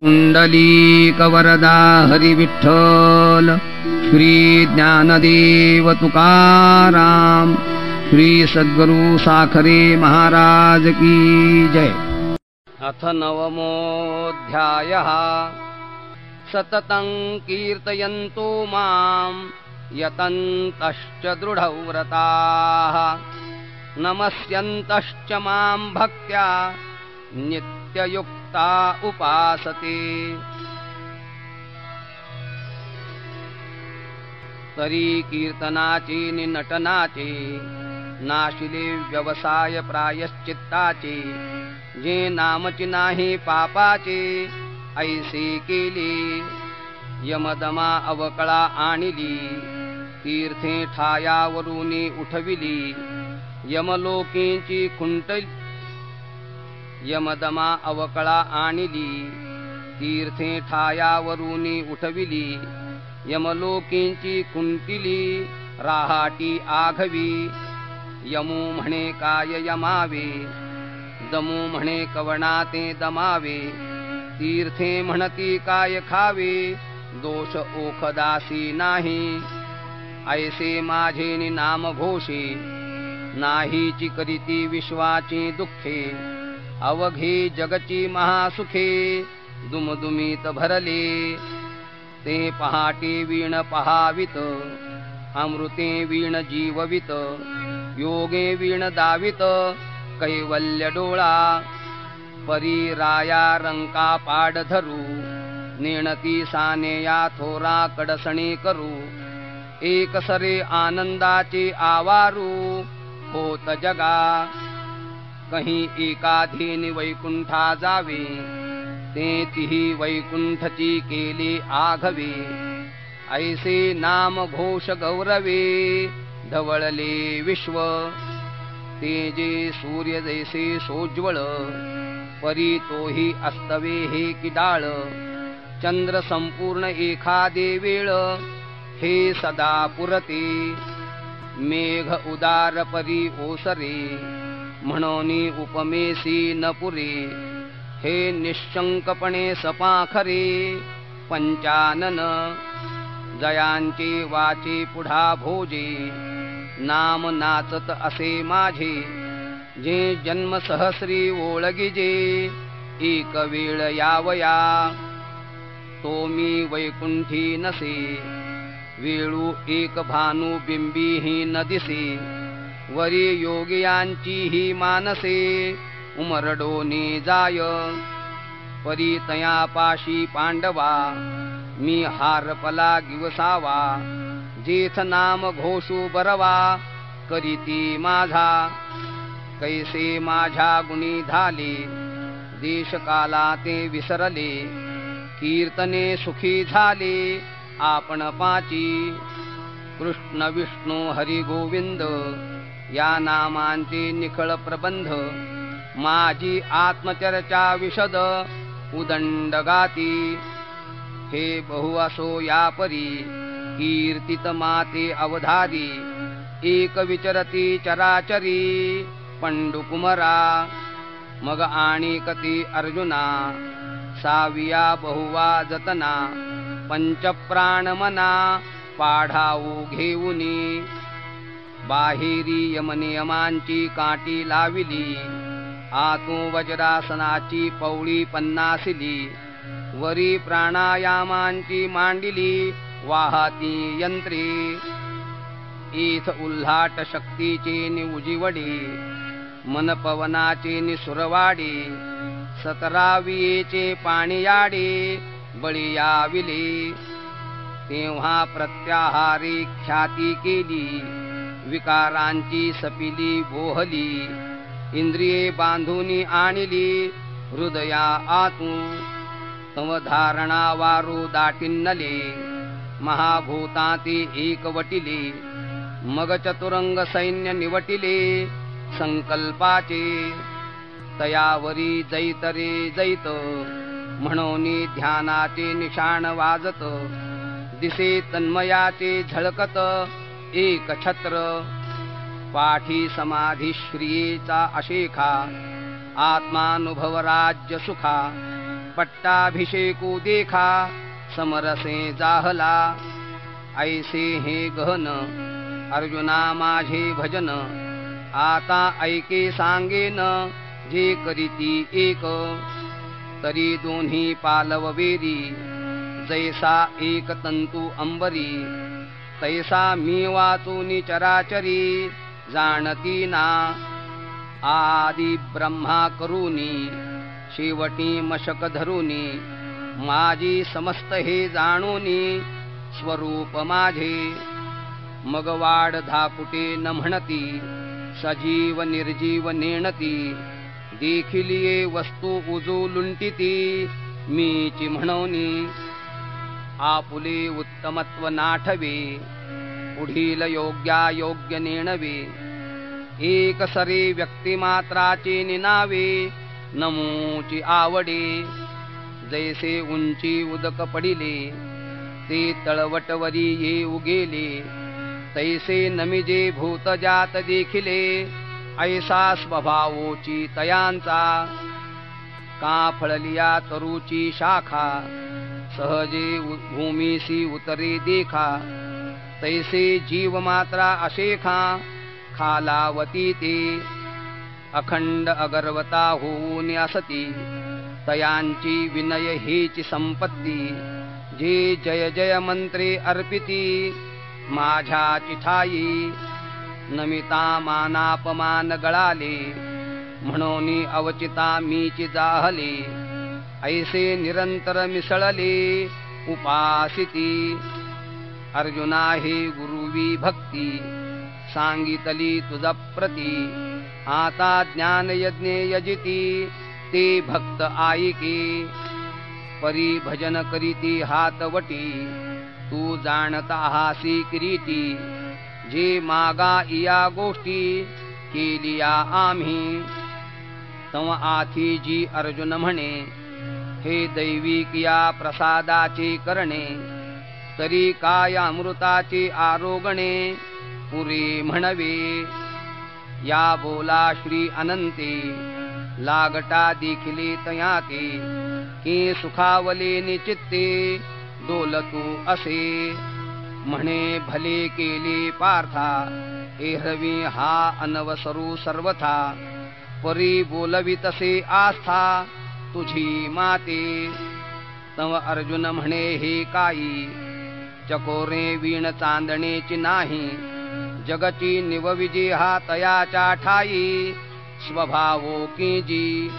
कुंडलीकवरदा हरी विठ्ठल, श्री ज्ञानदेव तुकाराम, श्री सद्गुरु साखरे महाराज की जय। अथ नवमोऽध्यायः। सततं कीर्तयन्तो मां यतन्तश्च दृढव्रताः, नमस्यन्तश्च मां भक्त्या नित्ययुक्ता उपासते। तरी कीर्तनाचे नि नटनाचे, नाशिले व्यवसाय प्रायश्चित्ताचे, जे नामची नाही पापाचे, ऐसे केले यमदमा अवकळा आणिली, तीर्थे ठायावरूनी उठविली, यमलोकींची खुंटली, यमदमा अवकळा आणिली, तीर्थे ठायावरूनी उठविली, यमलोकींची कुंटिली, राहाटी आघवी, यमू म्हणे काय यमावे, दमू म्हणे कवणा ते दमावे, तीर्थे म्हणती काय खावे, दोष ओखदासी नाही, ऐसे माझे नि नाम घोषे, नाहीची करीती विश्वाची दुःखे, अवघे जगची महासुखे, दुमदुमीत भरले, ते पहाटे वीण पहावित, अमृते वीण जीववित, योगे वीण दावित, कैवल्य डोळा, परी राया रंका पाड धरू, नेणती सानेया थोरा कडसणी करू, एक सरे आनंदाचे आवारू, होत जगा कहीं एकाधीनि वैकुंठा जावे, ते तिही वैकुंठची केले आघवे, ऐसे नाम घोष गौरवे, धवळले विश्व, तेजे सूर्य जैसे सोज्वळ, परी तोही अस्तवे हे किडाळ, चंद्र संपूर्ण एखादे वेळ, हे सदा पुरते, मेघ उदार परी ओसरे, म्हणोनी उपमेसी न पुरे, हे निश्चंकपणे सपाखरे, पंचानन जयांचे वाचे पुढा भोजे, नाम नाचत असे माझे, जे जन्म सहस्री ओळगिजे, एक वेळ यावया, तो मी वैकुंठी नसे, वेळू एक भानू बिंबीही न दिसे, वरी योगियांची ही मानसे, उमरडोने जाय, परी तया पाशी पांडवा, मी हारपला गिवसावा, जेथ नाम घोषू बरवा, करीती माझा, कैसे माझ्या गुणी झाले, देशकाला ते विसरले, कीर्तने सुखी झाले आपण पाची, कृष्ण विष्णू हरी गोविंद, या नामांचे निखळ प्रबंध, माझी आत्मचर्चा विशद उदंड गाती, हे बहु असो या परी, कीर्तित माते अवधारी, एक विचरती चराचरी, पंडुकुमरा, मग आणि कती अर्जुना, साविया बहुवा जतना, पंचप्राण मना पाढाऊ घेऊनी, बाहेरी यमनियमांची काठी लाविली, आतू वज्रासनाची पौळी पन्नासिली, वरी प्राणायामांची मांडिली, वाहती यंत्रे, इथ उल्हाट शक्तीचे नि उजिवडे, मन पवनाचे नि सुरवाडे, 17 पाणी याडे, बळी याविले, तेव्हा प्रत्याहारी ख्याती केली, विकारांची सपिली बोहली, इंद्रिये बांधूनी आणली, हृदया आतू, तव धारणा वारू दाटिन्नले, महाभूताती एकवटिले, मग चतुरंग सैन्य निवटिले, संकल्पाचे, तयावरी जैतरे जैत, म्हणोनी ध्यानाचे निशाण वाजत, दिसे तन्मयाचे झळकत, एक छत्र, पाठी समाधी श्रियेचा अशेखा, आत्मानुभव राज्य सुखा, पट्टाभिषेकू देखा समरसे जाहला ऐसे हे गहन अर्जुना माझे भजन आता ऐके सांगेन जे करीती एक तरी दोन्ही पालव वेरी जैसा एक तंतू अंबरी तैसा मी वाचूनी चराचरी जाणती ना आदि ब्रह्मा करूनी शेवटी मशक धरूनी माझी समस्त हे जाणूनी स्वरूप माझे मग वाढ धाकुटे न म्हणती सजीव निर्जीव नेणती देखिलिये वस्तू उजू लुंटिती मीची म्हणवनी आपुले उत्तमत्व नाठवे पुढील योग्य नेणवे एक सरे व्यक्तिमात्राचे निनावे नमूची आवडे जैसे उंची उदक पडिले ते तळवटवरी ये उगेले तैसे नमिजे भूतजात देखिले ऐसा स्वभावोची तयांचा का फळलिया तरुची शाखा सहजे भूमीसी उतरे देखा तैसे जीव मात्रा अशेखा खालावती ते अखंड अगर्वता होऊन असती तयांची विनय हेची संपत्ती जे जय जय मंत्रे अर्पिती माझ्या चिठाई नमिता मानापमान गळाले म्हणून अवचिता मीची जाहले ऐसे निरंतर मिसळले उपासिती अर्जुना हे गुरुवी भक्ती सांगितली तुझ प्रती आता ज्ञान यज्ञे यजिती ते भक्त आईके परी भजन करीती हातवटी तू जाणता हासी किरीटी जे मागा इया गोष्टी केलिया आम्ही तव आथी जी अर्जुन म्हणे हे दैविकिया प्रसादाचे करणे तरी काय अमृताचे आरोगणे पुरे म्हणवे या बोला श्री अनंते लागटा देखिले तयाते की सुखावले निचित्ते डोलतू असे म्हणे भले केले पार्था एरवी हा अनवसरू सर्वथा परी बोलवी तसे आस्था तुझी माते तव अर्जुन म्हणे हे काई चकोरे वीण चांदणेची नाही जगची निवविजी हा तयाच्या ठाई स्वभावो की जी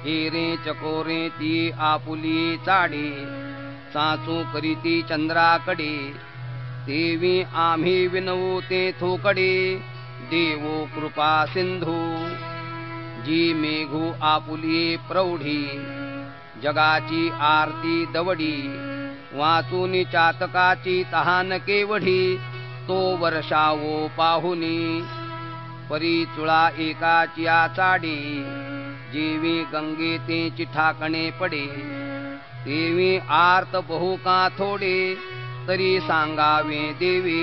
हिरे चकोरे ती आपुली चाडे चाचू करीती चंद्राकडे देवी आम्ही विनवू ते थोकडे देवो कृपा सिंधू जी मेघू आपुली प्रौढी जगाची आरती दवडी वाचूनी चातकाची तहान केवढी तो वर्षावो पाहुनी परी चुळा एकाची चाडी जीवी गंगे तेची ठाकणे पडे देवी आर्त बहु का थोडे तरी सांगावे देवी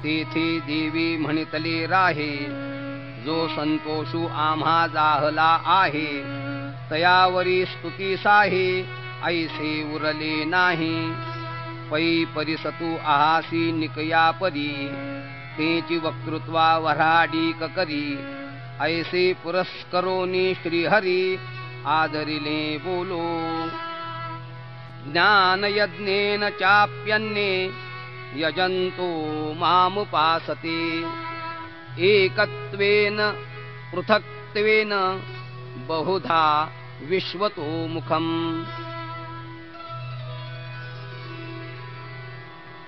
तेथे देवी म्हणितले राहे जो संतोषू आम्हा जाहला आहे तयावरी स्तुती साहे ऐसे उरले नाही पै परिसतू आहासी निकया परी तेची वक्तृत्वा वराडीक करी ऐसे पुरस्करोनी श्रीहरी आदरिले बोलो ज्ञान यज्ञेन चाप्यन्ये यजन्तो मामुपासते एकत्वेन पृथक्त्वेन बहुधा विश्वतो मुखम्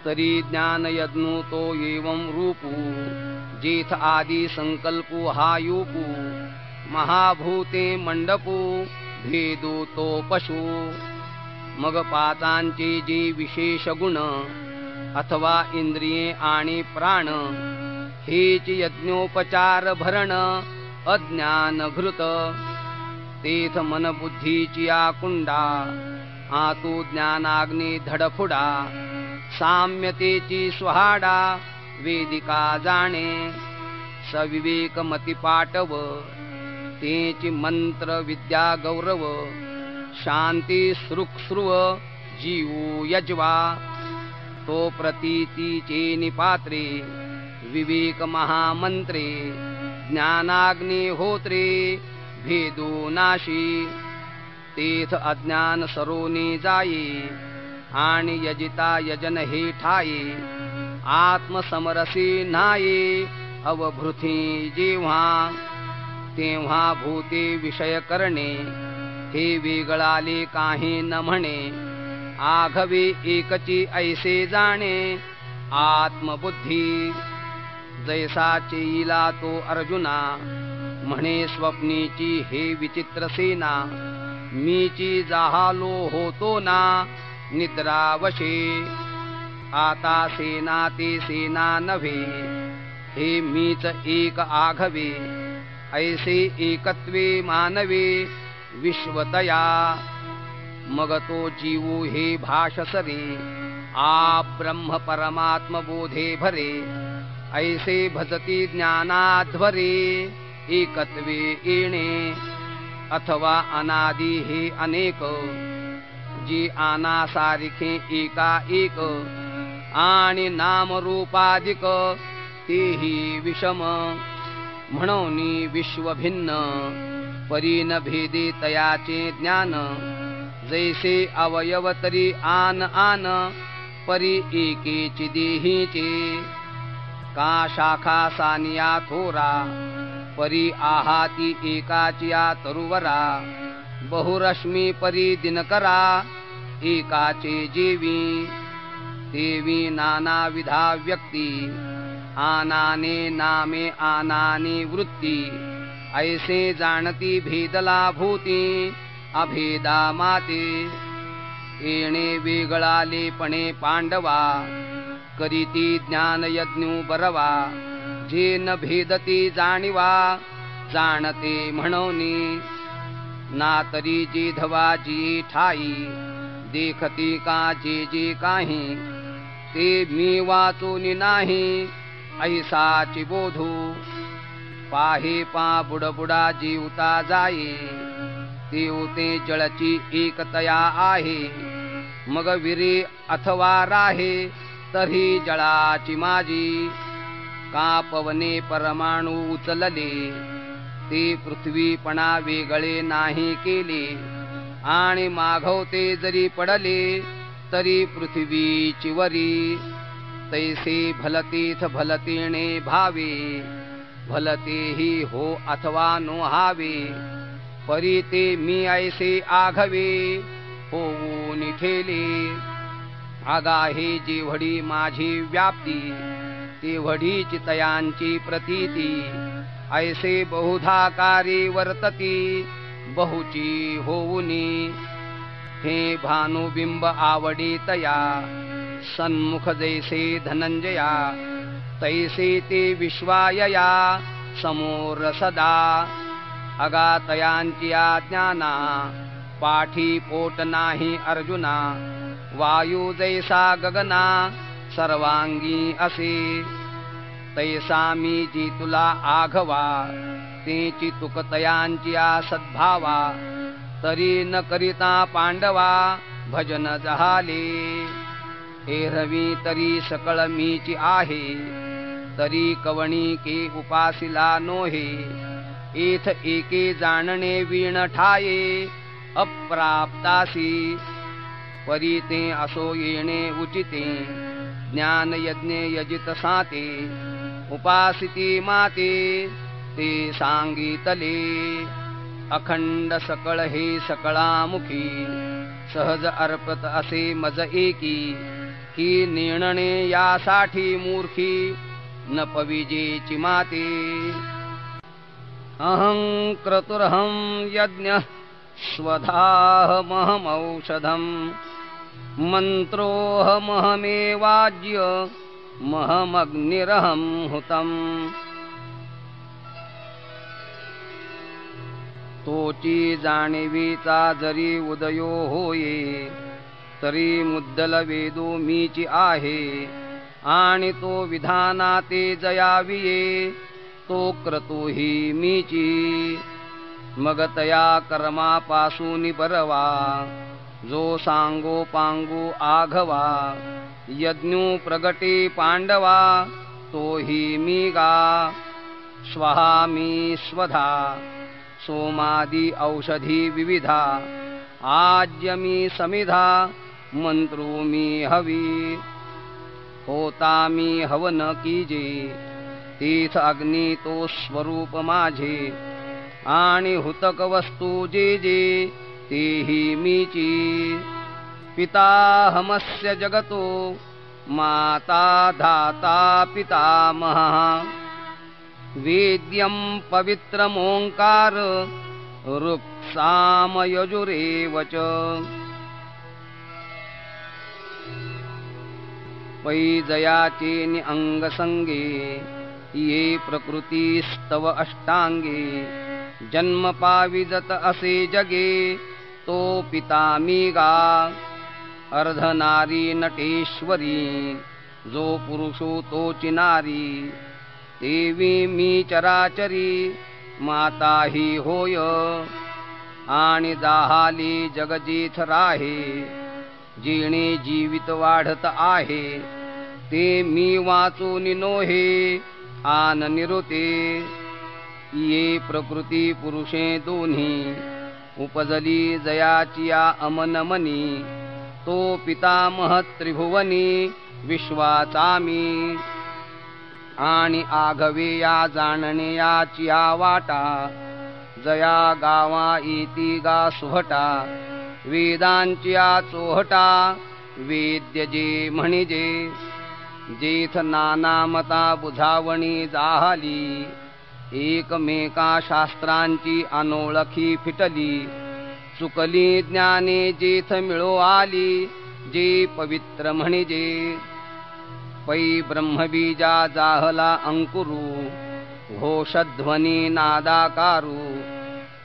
तरी ज्ञान यज्ञो तो एवं रूपू जेथ आदि संकल्पू हा यूपू महाभूते मंडपू भेदो तो पशु मग पातांचे जे विशेष गुण अथवा इंद्रिये आणि प्राण हेच यज्ञोपचार भरण अज्ञान घृत तेथ मन बुद्धीची कुंडा आतू ज्ञानाग्नी धडफुडा साम्यतेची स्वहाडा वेदिका जाणे सविवेक मती पाटव तेची मंत्र विद्या गौरव शांती सृक्सृव जीवो यज्वा तो प्रतीतीचे निपात्रे विवेक महामंत्रे ज्ञानाग्निहोत्रे भेदो नाशी तेथ अज्ञान सरोनी जाये आणि यजिता यजन हे ठाये आत्मसमरसी न्हाये अवभृती जेव्हा तेव्हा भूते विषय करणे हे वेगळाले काही न म्हणे आघवे एकची ऐसे जाणे आत्मबुद्धी जैसा चेईला तो अर्जुना म्हणे स्वप्नीची हे विचित्र सेना मीची जाहालो होतो ना निद्रावशे आता सेना ते सेना नव्हे हे मीच एक आघवे ऐसे एकत्वे मानवे विश्वतया मग तो जीवो हे भाषसरे आ ब्रह्म परमात्म बोधे भरे ऐसे भजती ज्ञानाध्वरे एकत्वे येणे अथवा अनादि हे अनेक जी आनासारिखे एका एक आणि नामरूपादिक तेही विषम म्हणून विश्व भिन्न परीन भेदे तयाचे ज्ञान जैसे अवयव तरी आन आन परी एकेची देहीचे का शाखा सानिया थोरा परी आहाती एकाचिया तरुवरा बहुरश्मी परी दिनकरा एकाचे जेवी देवी नानाविधा व्यक्ती आनाने नामे आनानी वृत्ती ऐसे जाणती भेदला भूती अभेदा माते येणे वेगळालेपणे पांडवा करीती ज्ञान यज्ञू बरवा जे न भेदती जाणीवा जाणते म्हणोनी ना तरी जी धवा जी ठाई देखती का जे जे काही ते मी वाचूनी नाही ऐसाची बोधू पाहे पा बुडबुडा जीवता जाये तेवते जळची एकतया आहे मग विरे अथवा राहे तरी जळाची माझी का पवने परमाणू उचलले ते पृथ्वीपणा वेगळे नाही केले आणि माघवते जरी पडले तरी पृथ्वीची वरी तैसे भलतीथ भलतीने भावे भलतेही हो अथवा नो हावे परी ते मी ऐसे आघवे होऊन ठेले आगाहे जेवढी माझी व्याप्ती तेवढीच तयांची प्रतीती ऐसे बहुधाकारी वर्तती बहुची होऊनी हे भानुबिंब आवडी तया सन्मुख जैसे धनंजया तैसे ते विश्वायया समोर सदा अगातयांची ज्ञाना पाठी पोट नाही अर्जुना वायू जैसा गगना सर्वांगी असे तैसा मी जी तुला आघवा तेची तुकतयांची सद्भावा तरी न करिता पांडवा भजन जहाले एरवी तरी सकळ मीची आहे तरी कवणी के उपासिला नोहे एथ एके जाणणे वीण ठाये अप्राप्तासी परी ते असो येणे उचिते ज्ञान यज्ञ यजित साते उपासिती माते ते सांगितले अखंड सकळ हे सकळामुखी सहज अर्पत असे मज एकी की निर्णने यासाठी मूर्खी न पविजेची माते अहं क्रतुरहं यज्ञ स्वधाहमहमौषधं मंत्रोहमहमेवाज्य महमग्निरहं हुतम् तोची जाणीवीचा जरी उदयो होये तरी मुद्दल वेदो मीची आहे आणि तो विधानाते जयाविये तो क्रतुही मीची मग तया कर्मापासून बरवा जो सांगो पांगू आघवा यज्ञू प्रगटे पांडवा तोही मी गा स्वहा मी स्वधा सोमादी औषधी विविधा आज्य मी समिधा मंत्रू मी हवी होता मी हवन कीजे तीर्थ अग्नी तो स्वरूप माझे आणि हुतक वस्तू जे जे तेही मीची पिताहमस्य जगतो माता धाता पितामहः वेद्यं पवित्रमोंकार ऋक्सामयजुरेव च पै जयाचे अंगसंगे ये प्रकृतीस्तव अष्टांगे जन्म पाविजत असे जगे तो पिता मी गा अर्धनारी नटेश्वरी जो पुरुषो तोची नारी देवी मी चराचरी माता ही होय आणि दाहाली जगजीथ राहे जिणे जीवित वाढत आहे ते मी वाचून नोहे आन निरुते ये प्रकृती पुरुषे दोन्ही उपजली जयाचिया अमनमनी तो पितामह त्रिभुवनी विश्वाचा मी आणि आघवे या जाणणे याचिया वाटा जया गावा इति गा सुहटा वेदांचिया चोहटा वेद्य जे म्हणिजे जेथ नाना मता बुधावणी जाहली एकमेका शास्त्रांची अनोळखी फिटली चुकली ज्ञाने जेथ मिळो आली जे पवित्र म्हणिजे पै ब्रह्मबीजा जाहला अंकुरू घोषध्वनी नादाकारू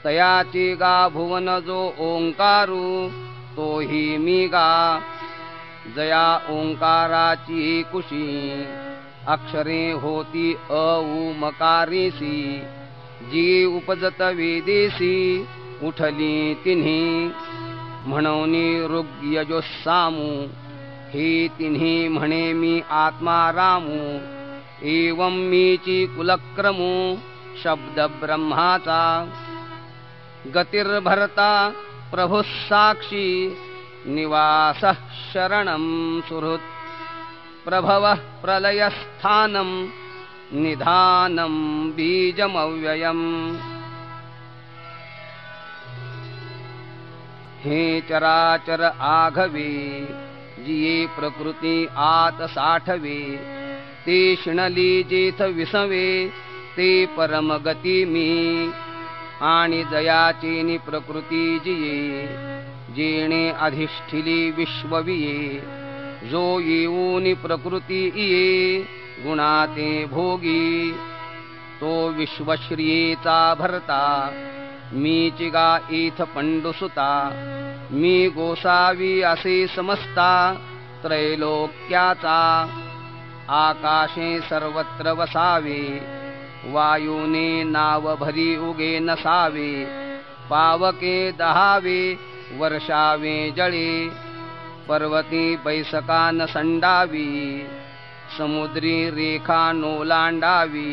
तयाची गा भुवन जो ओंकारू तोही मी गा जया ओंकाराची कुशी अक्षरे होती अऊ मकारीसी जी उपजत वेदेसी उठली तिन्ही म्हणून ऋग यजोस्सामू हे तिन्ही म्हणे मी आत्मा रामू एवं मीची कुलक्रमू शब्द ब्रह्माचा गतिर्भरता प्रभु साक्षी निवासः शरणं सुहृत् प्रभवः प्रलयस्थानं निधानं बीजमव्ययम् हे चराचर आघवे जिये प्रकृती आत साठवे ते शिणली जेथ विसवे ते परमगती मी आणि जयाचेनी प्रकृती जिये जेणे अधिष्ठिली विश्वविये जो येऊनी प्रकृती इये गुणाते भोगी तो विश्वश्रियेचा भरता मी चिगा इथ पंडुसुता मी गोसावी असे समजता त्रैलोक्याचा आकाशे सर्वत्र वसावे वायुने नाव भरी उगे नसावे पावके दहावे वर्षावे जळे पर्वती बैसकान संडावी समुद्री रेखा नोलांडावी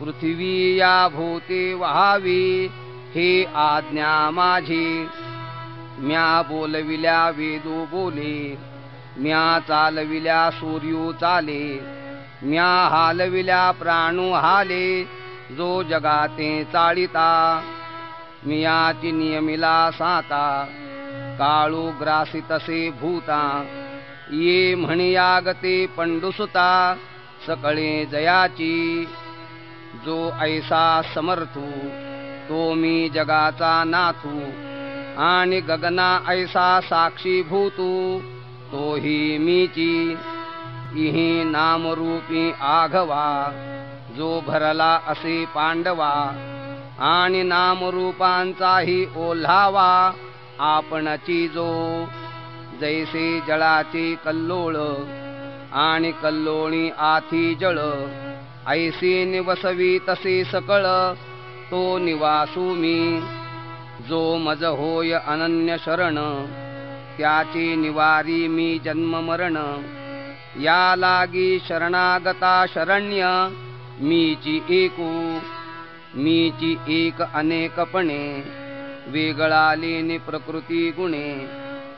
पृथ्वी या भूते वहावी हे आज्ञा माझी म्या बोलविल्या वेदू बोले म्या चालविल्या सूर्यू चाले म्या हालविल्या प्राणू हाले जो जगाते चाळिता मियाची नियमिला साता काळू ग्रासितसे भूता ये म्हणियागते पंडुसुता सकळे जयाची जो ऐसा समर्थू तो मी जगाचा नाथू आणि गगना ऐसा साक्षी भूतू तोही मीची इही नामरूपी आघवा जो भरला असे पांडवा आणि नामरूपांचाही ओल्हावा आपणची जो जैसे जळाचे कल्लोळ आणि कल्लोळी आथी जळ ऐसे निवसवी तसे सकळ तो निवासू मी. जो मज होय अनन्य शरण त्याची निवारी मी जन्म मरण. या लागी शरणागता शरण्य मीची एकू. मीची एक अनेकपणे वेगळाले नि प्रकृती गुणे.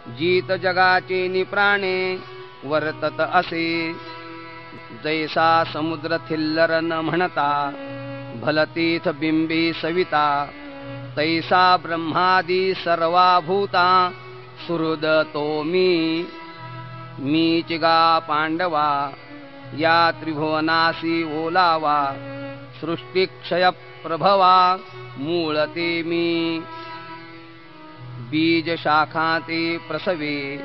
जीत जगाचे नि प्राणे वर्तत असे. जैसा समुद्र थिल्लर न म्हणता भलतीथ बिंबी सविता. तैसा ब्रह्मादी सर्वा भूता सुहृद तो मी. मीच गा पांडवा या त्रिभुवनासी ओलावा. सृष्टिक्षय प्रभवा मूळते मी. बीज शाखा ते प्रसवे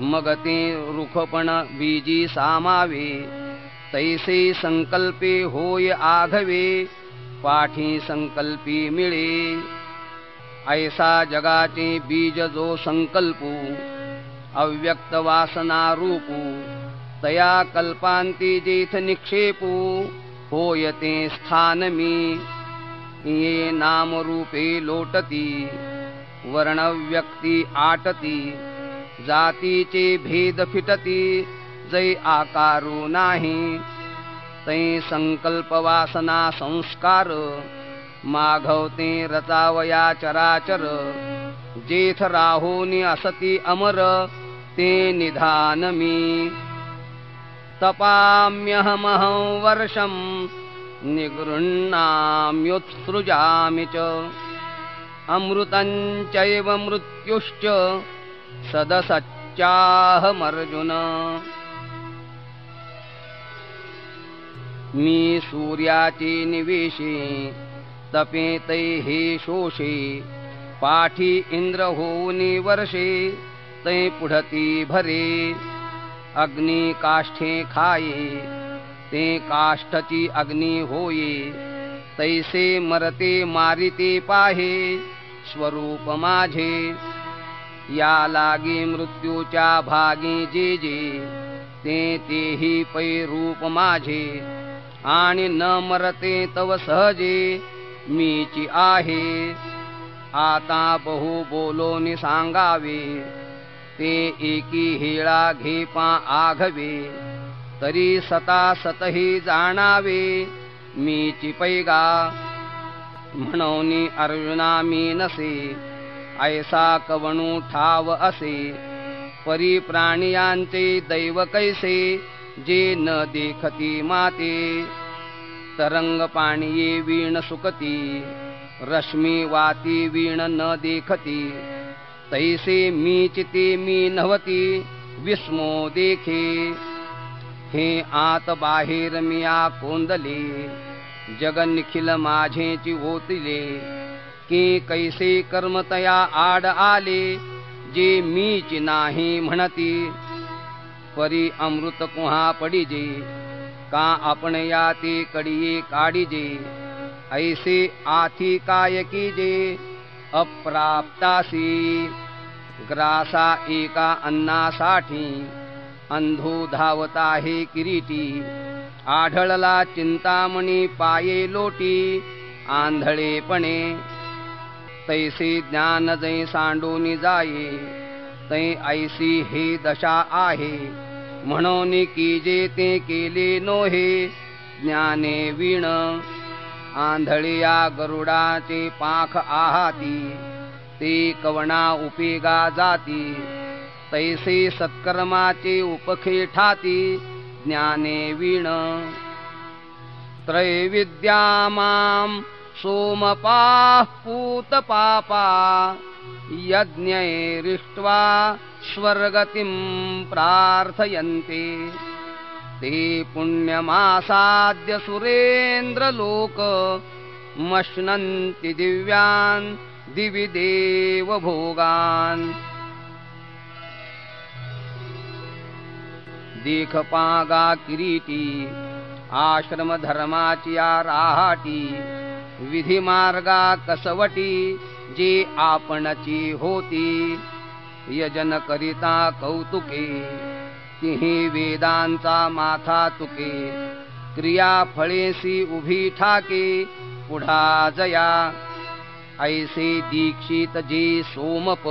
मग ते रुखपण बीजी सामावे. तैसे संकल्पे होय आघवे पाठी संकल्पी मिळे. ऐसा जगाचे बीज जो संकल्पू अव्यक्त वासना रूपू. तया कल्पांती जेथ निक्षेपू होय ते स्थान मी. ये नाम रूपे लोटती वर्णव्यक्ती आटती. जातीचे भेद फिटती जै आकारू नाही. तै संकल्प वासना संस्कार माघवते रचावया चराचर. जेथ राहोनी असती अमर ते निधान मी. तपाम्यहमहं वर्षं निगृह्णाम्युत्सृजामि च. अमृतं चैव मृत्युश्च सदसच्चाहमर्जुन. मी सूर्याचे निवेशे तपे तैहे शोषे. पाठी इंद्र होऊनी वर्षे तै पुढती भरे. अग्नी काष्ठे खाये ते काष्ठची अग्नी होये. तैसे मरते मारिते पाहे स्वरूप माझे. या लागी मृत्यूच्या भागी जे जे ते तेही पै रूप माझे. आणि न मरते तव सहजे मीची आहे. आता बहु बोलोनी सांगावे ते एकी हेळा घेपा आघवे. तरी सता सतही जाणावे मीची पैगा. म्हणून अर्जुना मी नसे ऐसा कवणू ठाव असे. परी प्राणियांचे दैव कैसे जे न देखती माते. तरंग पाणीये वीण सुकती रश्मी वाती वीण न देखती. तैसे मीचिते मी नव्हती विस्मो देखे. हे आत बाहेर मिया कोंदले जग निखिल माझेची ओतिले. की कैसे कर्मतया आड आले जे मीच नाही म्हणती. परी अमृत कुहा पडिजे का आपण या ते कडिये काढिजे. ऐसे आथी काय कीजे अप्राप्तासी. ग्रासा एका अन्नासाठी अंधू धावता हे किरीटी. आढळला चिंतामणी पाये लोटी आंधळेपणे. तैसे ज्ञान जै सांडूनी जाये तै ऐसी हे दशा आहे. म्हणून की जे ते केले नोहे ज्ञाने वीण. आंधळिया गरुडाचे पाख आहाती ते कवणा उपेगा जाती. तैसे सत्कर्माचे उपखे ठाती ज्ञाने वीण. त्रैविद्या मां सोमपाः पूतपापा. यज्ञैरिष्ट्वा स्वर्गतिं प्रार्थयन्ते. ते पुण्यमासाद्य सुरेन्द्रलोक. मश्नन्ति दिव्यान् दिवि देवभोगान्. देखपागा किरीटी आश्रम धर्माची राहाटी. विधी मार्गा कसवटी जे आपणची होती. यजन करिता कौतुके तिही वेदांचा माथा तुके. क्रिया फळेसी उभी ठाके पुढा जया ऐसे दीक्षित जे सोमप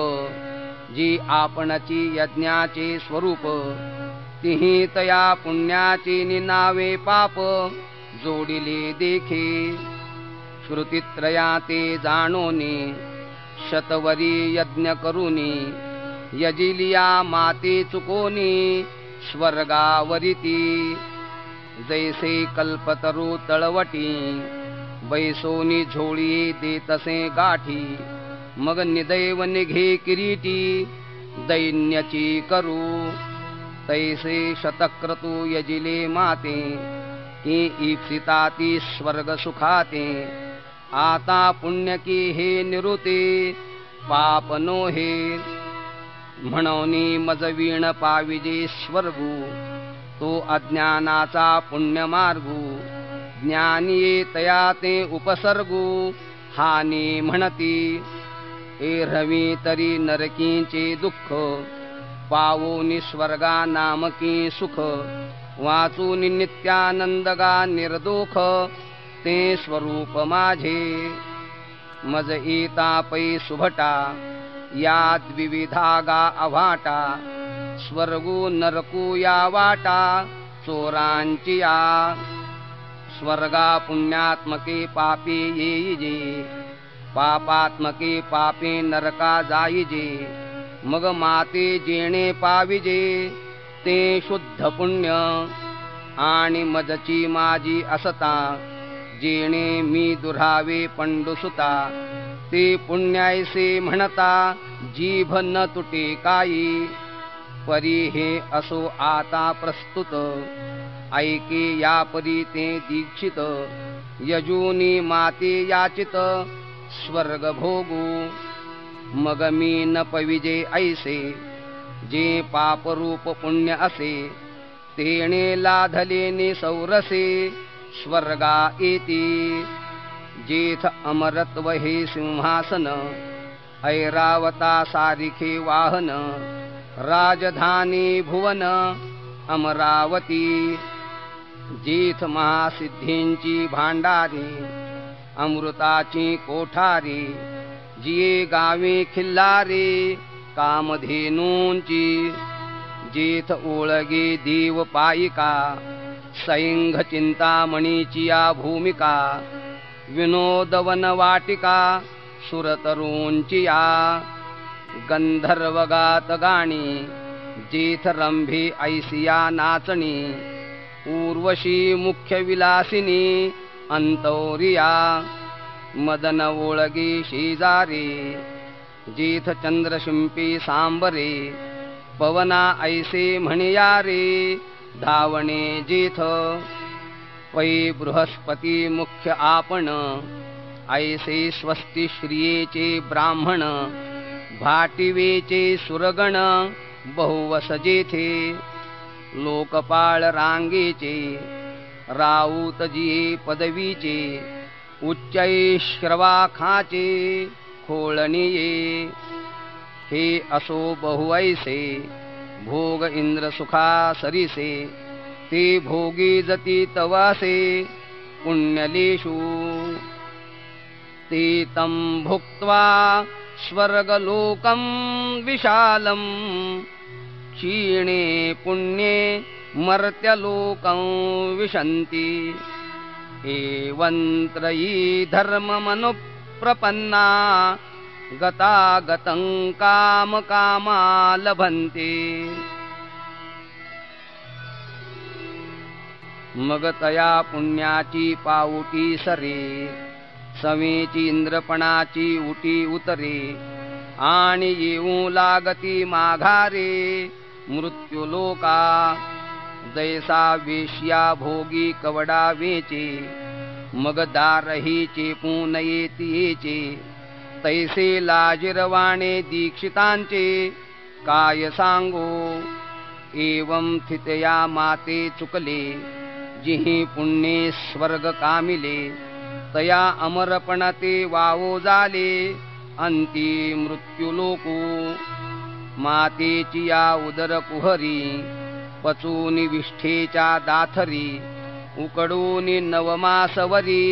जी आपणची यज्ञाचे स्वरूप तिही तया पुण्याचे निनावे पाप जोडिले देखे श्रुतित्रया ते जाणोनी शतवरी यज्ञ करुनी यजिलिया माते चुकोनी स्वर्गावरिती जैसे कल्पतरू तळवटी बैसोनी झोळी देतसे गाठी मग निदैव निघे किरीटी दैन्याची करू तैसे शतक्रतू यजिले माते की ईप्सिता ती स्वर्ग सुखाते आता पुण्य की हे निरुते पाप नो हे म्हणोनी मजवीण पाविजे स्वर्गू तो अज्ञानाचा पुण्य मार्गू ज्ञानी तया ते उपसर्गू हानी म्हणती एरवी तरी नरकीचे दुःख पावोनी स्वर्गा नामकी सुख वाचून नित्यानंदगा निर्दोख ते स्वरूप माझे मज ईता पै सुभटा यात विविधागा अवाटा स्वर्गू नरकू या वाटा चोरांची या स्वर्गा पुण्यात्मके पापे येईजे पापात्मके पापे नरका जाईजे मग माते जेणे पाविजे ते शुद्ध पुण्य आणि मजची माझी असता जेणे मी दुरावे पंडुसुता ते पुण्यायसे म्हणता जीभ न तुटे काई परी हे असो आता प्रस्तुत ऐके या परी ते दीक्षित यजूनी माते याचित स्वर्ग भोगू मग मी न पविजे ऐसे जे पापरूप पुण्य असे तेणे लाधलेने सौरसे स्वर्गा येती जेथ अमरत्व हे सिंहासन ऐरावता सारिखे वाहन राजधानी भुवन अमरावती जेथ महासिद्धींची भांडारी अमृताची कोठारी जिये गावे खिल्लारे कामधेनूंची जेथ ओळगे देव पायिका सैंघ चिंतामणीची या भूमिका विनोदवन वाटिका सुरतरूंची या गंधर्वगात गाणी जेथ रंभे ऐसिया नाचणी उर्वशी मुख्य विलासिनी अंतौरिया मदन ओळगे शेजारे जेथ चंद्रशिंपी सांबरे पवना ऐसे म्हणया रे धावणे जेथ पै बृहस्पती मुख्य आपण ऐसे स्वस्ती श्रियेचे ब्राह्मण भाटिवेचे सुरगण बहुवस जेथे लोकपाळ रांगेचे राऊत जिये पदवीचे उच्चैश्रवाखाचे खोळणीये हे असो बहुऐसे भोग इंद्र सुखा सरिसे ते भोगी जती तवासे पुण्यलेषु ते तं भुक्त्वा स्वर्गलोकं विशालं क्षीणे पुण्ये मर्त्यलोकं विशन्ति एवंत्रयी धर्ममनुप्रपन्ना गतागतं कामकामा लभन्ते मग तया पुण्याची पाऊटी सरे समेची इंद्रपणाची उटी उतरे आणि येऊ लागती माघारे मृत्युलोका जैसा वेश्या भोगी कवडा वेचे मग दारही चेपून येतीचे तैसे लाजिरवाणे दीक्षितांचे काय सांगो एवं थितया माते चुकले जिहि पुण्ये स्वर्ग कामिले तया अमरपणते वावो झाले अंती मृत्युलोको मातेची या उदर कुहरी पचूनी विष्ठेच्या दाथरी उकडूनी नवमासवरी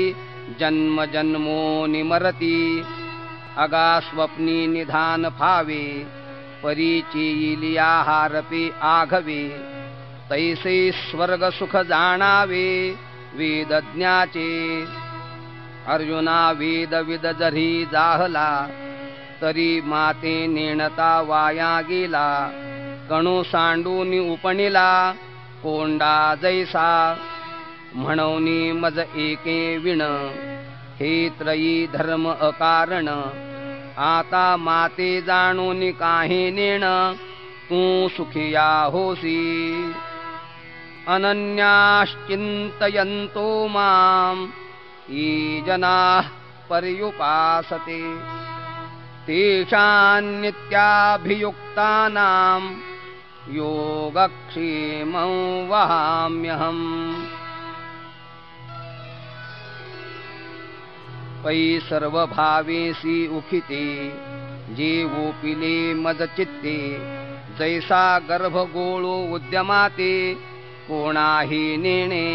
जन्म जन्मो निमरती अगा स्वप्नी निधान फावे परिचेयिलिया हारपे आघवे तैसे स्वर्ग सुख जाणावे वेदज्ञाचे अर्जुना वेद विद जरी जाहला तरी माते नेणता वाया गेला कणू सांडून उपणिला कोंडा जैसा म्हणूनी मज एके विण हे त्रयी धर्म अकारण आता माते जाणून काहे नेण तू सुखिया होसी अनन्याश्चिंतयन्तो माम ये जनाः पर्युपासते तेषां नित्याभियुक्तानां योगक्षेमं वहाम्यहम् पै सर्वभावेसी उखिते जे वोपिले मदचित्ते जैसा गर्भगोळो उद्यमाते कोणाही नेणे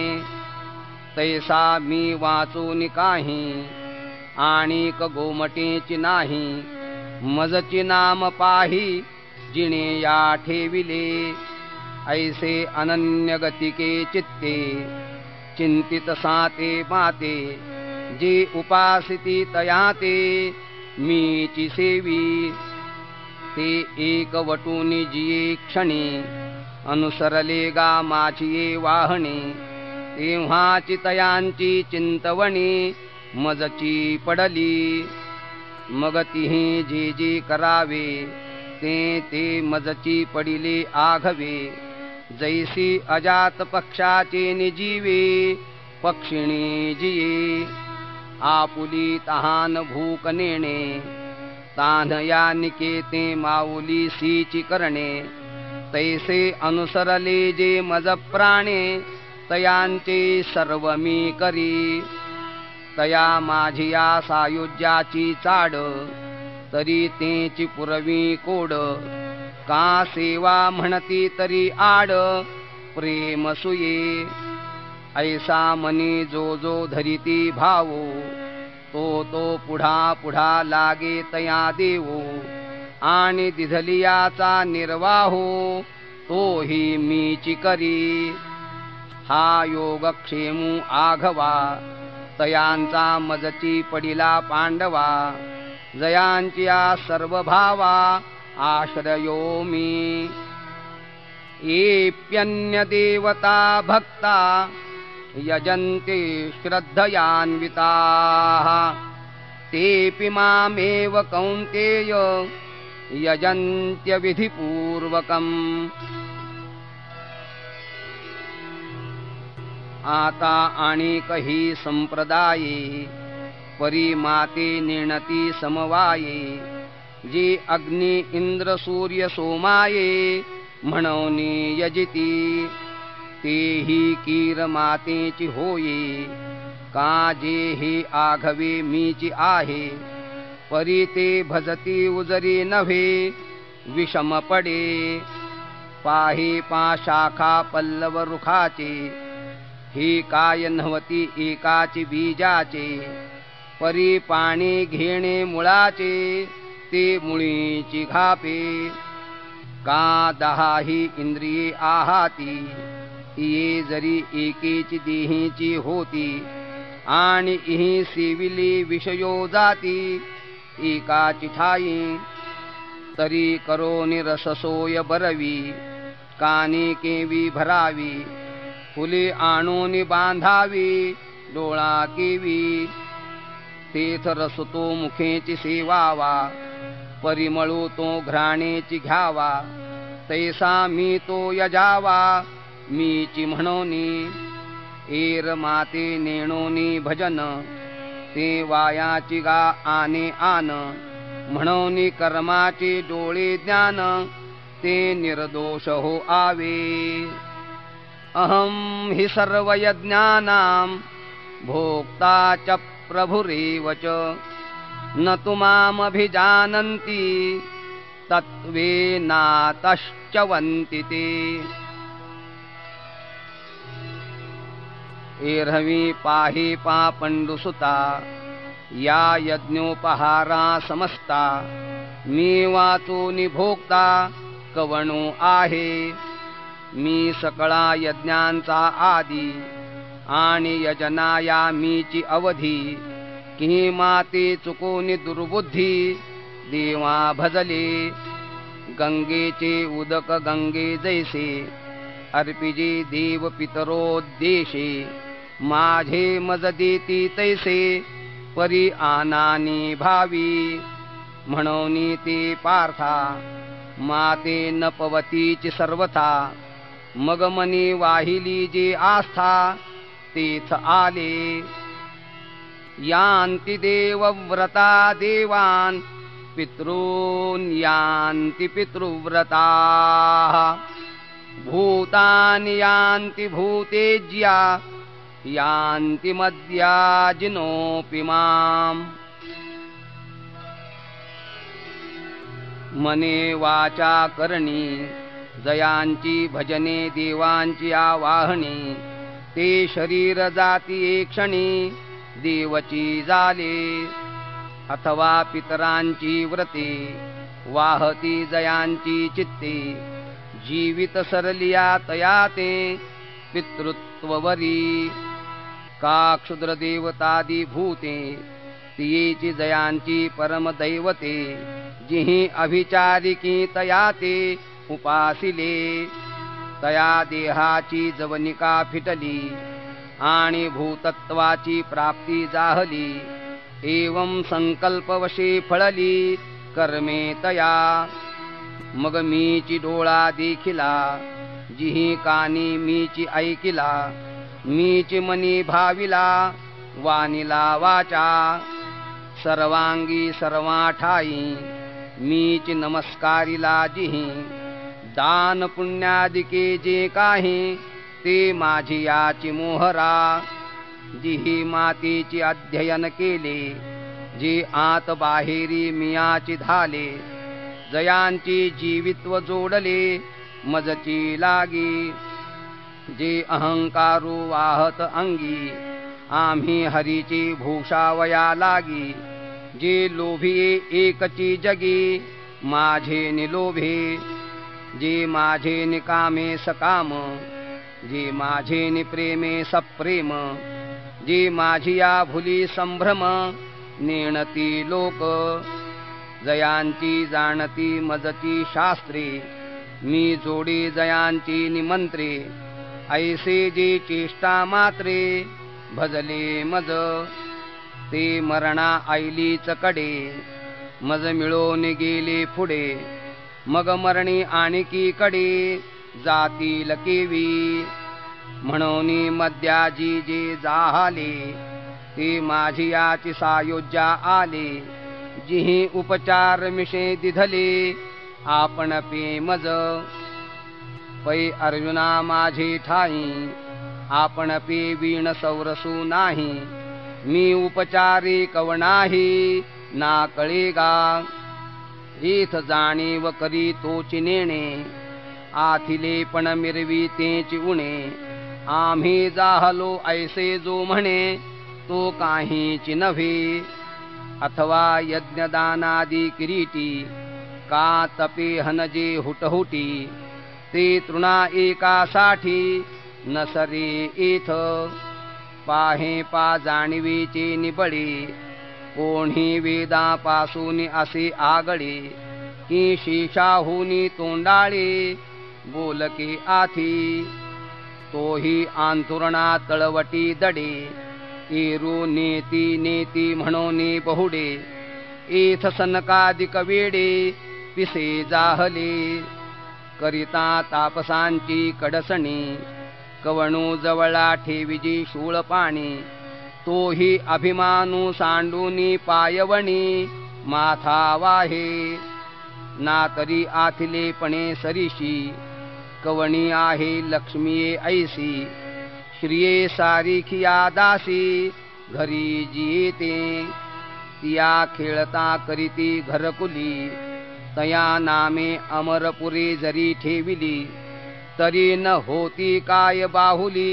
तैसा मी वाचून काही आणिक गोमटेची नाही मजची नाम पाही जिने या ठेविले ऐसे अनन्य गतिके चित्ते चिंतित साते माते जे उपासिती तयाते मीची सेवी ते एक वटूनी जिये क्षणी अनुसरले गा माझिये वाहणे तेव्हाची तयांची चिंतवणी मजची पडली मग तिही जे जे करावे ते ते मजची पडिले आघवे जैसी अजात पक्षाचे निजीवे पक्षिणी जिये आपुली तहान भूक नेणे तान या निकेते माऊली सीची करणे तैसे अनुसरले जे मज प्राणे तयांचे सर्व मी करी तया माझिया सायुज्याची चाड तरी तेची पुरवी कोड का सेवा म्हणती तरी आड प्रेम सुये ऐसा मनी जो जो धरिती भावो तो तो पुढा पुढा लागे तया देवो आणि दिधलियाचा निर्वाहो तोही मीची करी हा योगक्षेमू आघवा तयांचा मजची पडिला पांडवा जयांच्या सर्व भावा आश्रयो मी येप्यन्य देवता भक्ता यजन्ते श्रद्धयान्विताः तेऽपि मामेव कौन्तेय यजन्त्य विधिपूर्वकम् आता आणिकही संप्रदाये परिमाते नेणती समवाये जे अग्नि इंद्र सूर्य सोमाये म्हणूनी यजिती तेही कीर मातेची होये का जे हे आघवे मीची आहे परी ते भजती उजरी नव्हे विषम पडे पाहे पा शाखा पल्लव रुखाचे ही काय नव्हती एकाची बीजाचे परी पाणी घेणे मुळाचे ते मुळीची घापे का दहाही इंद्रिये आहाती ये जरी एकेची देहीची होती आणि इही सेविली विषयो जाती एकाची ठाई तरी करो निरससोय बरवी कानी केवी भरावी फुले आणून बांधावी डोळा केवी तेथ रसतो मुखेची सेवावा परिमळू तो घ्राणेची घ्यावा तैसा मी तो यजावा मीची म्हणोनी एर माते नेणोनी भजन ते वायाची गा आने आन म्हणोनी कर्माचे डोळे ज्ञान ते निर्दोष हो आवे अहं हि सर्वयज्ञानां भोक्ता च प्रभुरेव च न तु मामभिजानन्ति तत्त्वेनातश्चवन्ति ते एरवी पाहे पापंडुसुता या यज्ञोपहारा समस्ता मी वाचो निभोक्ता कवणू आहे मी सकळा यज्ञांचा आदी आणि यजनाया मीची अवधी की माते चुकोनी दुर्बुद्धी देवा भजले गंगेचे उदक गंगे जैसे अर्पिजे देव पितरोद्देशे माझे मज देती तैसे परी आनानी भावी म्हणून ते पार्था माते नपवतीची सर्वथा मग मनी वाहिली जे आस्था तेथ आले यान्ति देवव्रता देवान् पितॄन् यान्ति पितृव्रताः भूतानि यान्ति भूतेज्या यान्ति मद्याजिनोऽपि माम् मने वाचा करणी जयांची भजने देवांची आवाहणी ते शरीर जाती क्षणी देवची झाले अथवा पितरांची व्रते वाहती जयांची चित्ते जीवित सरलिया तया ते पितृत्ववरी का क्षुद्र देवतादी भूते तियेची जयांची परमदैवते जिहि अभिचारिकी तया ते उपासिले तया देहाची जवनिका फिटली आणि भूतत्वाची प्राप्ती जाहली एवं संकल्पवशे फळली कर्मे तया मग मीची डोळा देखिला जिहि कानी मीची ऐकिला मीची मनी भाविला वानिला वाचा सर्वांगी सर्वाठाई मीची नमस्कारिला जिहि दान पुण्यादिके जे काही ते माझी याची मोहरा जिहि मातेची अध्ययन केले जे आत बाहेरी मियाची धाले जयांची जीवित्व जोडले मजची लागी जे अहंकारू वाहत अंगी आम्ही हरीची भूषावया लागी जे लोभिये एकची जगी माझे निलोभे जे माझे निकामे सकाम जे माझे निप्रेमे सप्रेम जे माझिया भुली संभ्रम नेणती लोक जयांची जाणती मजची शास्त्रे मी जोडी जयांची निमंत्रे ऐसे जे चेष्टा मात्रे भजले मज ते मरणा ऐलीच कडे मज मिळून गेले पुढे मग मरणी आणखी कडे जातील केवी म्हणून मद्याजी जे जाहले ते माझी याची सायोज्या आले जिहि उपचार मिशे दिधले आपण पे मज पै अर्जुना माझे ठाई आपण पे वीण सौरसू नाही मी उपचारी कवणाही ना कळेगा इथ जाणीव करी तोची नेणे आथिले पण मिरवी तेची उणे आम्ही जाहलो ऐसे जो म्हणे तो काहीची नव्हे अथवा यज्ञदानादी किरीटी का तपे हनजे हुटहुटी ते तृणा एकासाठी नसरे इथ पाहे पा जाणवीचे निबळे कोणी वेदापासून असे आगळे की शीशाहुनी तोंडाळे बोलके आथी तोही आंतुरणा तळवटी दडे एरू नेती नेती म्हणून बहुडे एथ सनकादिक वेडे पिसे जाहले करिता तापसांची कडसणी कवणू जवळा ठेविजी शूळ पाणी तोही अभिमानू सांडूनी पायवणी माथा वाहे ना तरी आथिले पणे सरीशी कवणी आहे लक्ष्मीये ऐसी श्रिये सारिखिया दासी घरी जियेते तिया खेळता करीती घरकुली तया नामे अमरपुरी जरी ठेविली तरी न होती काय बाहुली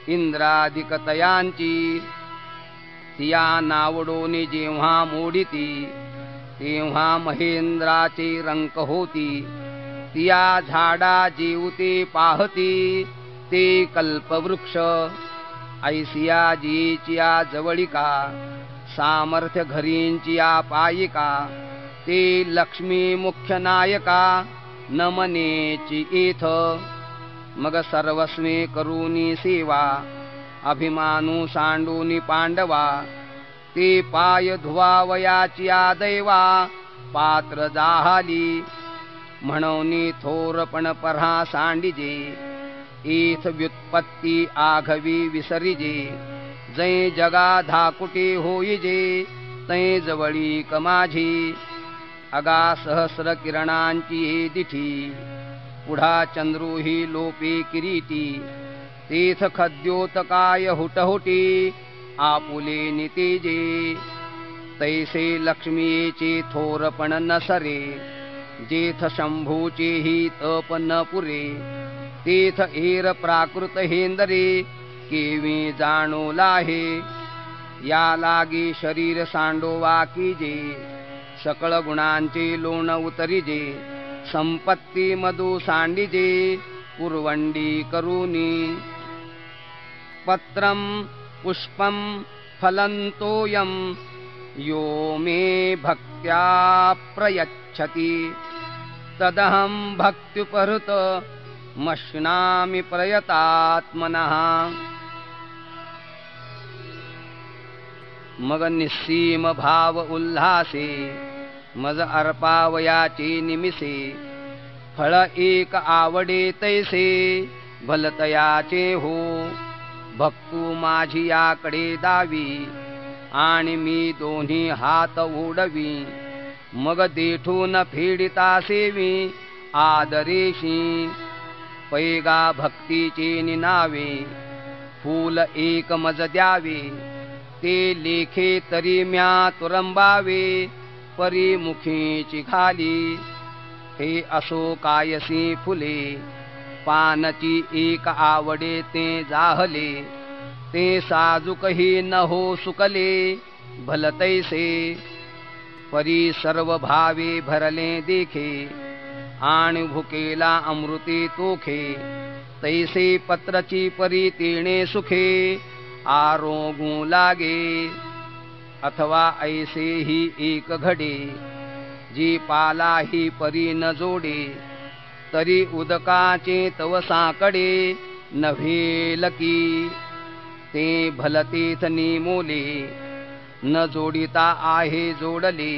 इंद्रादिकतयांची तिया नावडोनी जेव्हा मोडिती तेव्हा महेंद्राचे रंक होती तिया झाडा जीवते पाहती ते कल्पवृक्ष ऐसिया जीचिया जवळिका सामर्थ्य घरींचिया पायिका ते लक्ष्मी मुख्य नायका नमनेची इथ मग सर्वस्वे करूनी सेवा अभिमानू सांडूनी पांडवा ते पाय धुवावयाची दैवा पात्र जाहाली म्हणूनी थोरपण पऱ्हा सांडिजे इथ व्युत्पत्ती आघवी विसरिजे जै जगा धाकुटे होईजे तै जवळीक माझी अगा सहस्र किरणांची दिठी पुढा चंद्रुही लोपे किरीटी तेथ खद्योतकाय हुटहुटी आपुले नितेजे तैसे लक्ष्मीचे थोरपण न सरे जेथ शंभूचेही तप न पुरे तेथ एर प्राकृत हेंदरे केवी जाणो लाहे या लागी शरीर सांडोवा कीजे सकळ गुणांचे लोण उतरिजे संपत्ती मधु सांडिजे पुरवंडी करूनी पत्रं पुष्पं फलन्तोऽयं यो मे भक्त्या प्रयच्छति तदहं भक्त्युपहृत मश्नामि प्रयतात्मनः मग निस्सीम भाव उल्हासे मज अर्पावयाचे निमिसे फळ एक आवडे तैसे भलतयाचे हो भक्तू माझी याकडे दावी आणि मी दोन्ही हात ओढवी मग देठून फेडिता सेवी आदरेशी पैगा भक्तीचे निनावे फूल एक मज द्यावे ते लेखे तरी म्या तुरंबावे परिमुखीची घाली हे असो कायसी फुले पानची एक आवडे ते जाहले ते साजुकही न हो सुकले भलतैसे परी सर्व भावे भरले देखे आणि भुकेला अमृते तोखे तैसे पत्रची परी तेणे सुखे आरोगू लागे अथवा ऐसे ही एक घडे जी पाला ही परी न जोडे तरी उदकाचे तव साकडे नव्हेल की ते भलतीथ निमोले न जोडिता आहे जोडले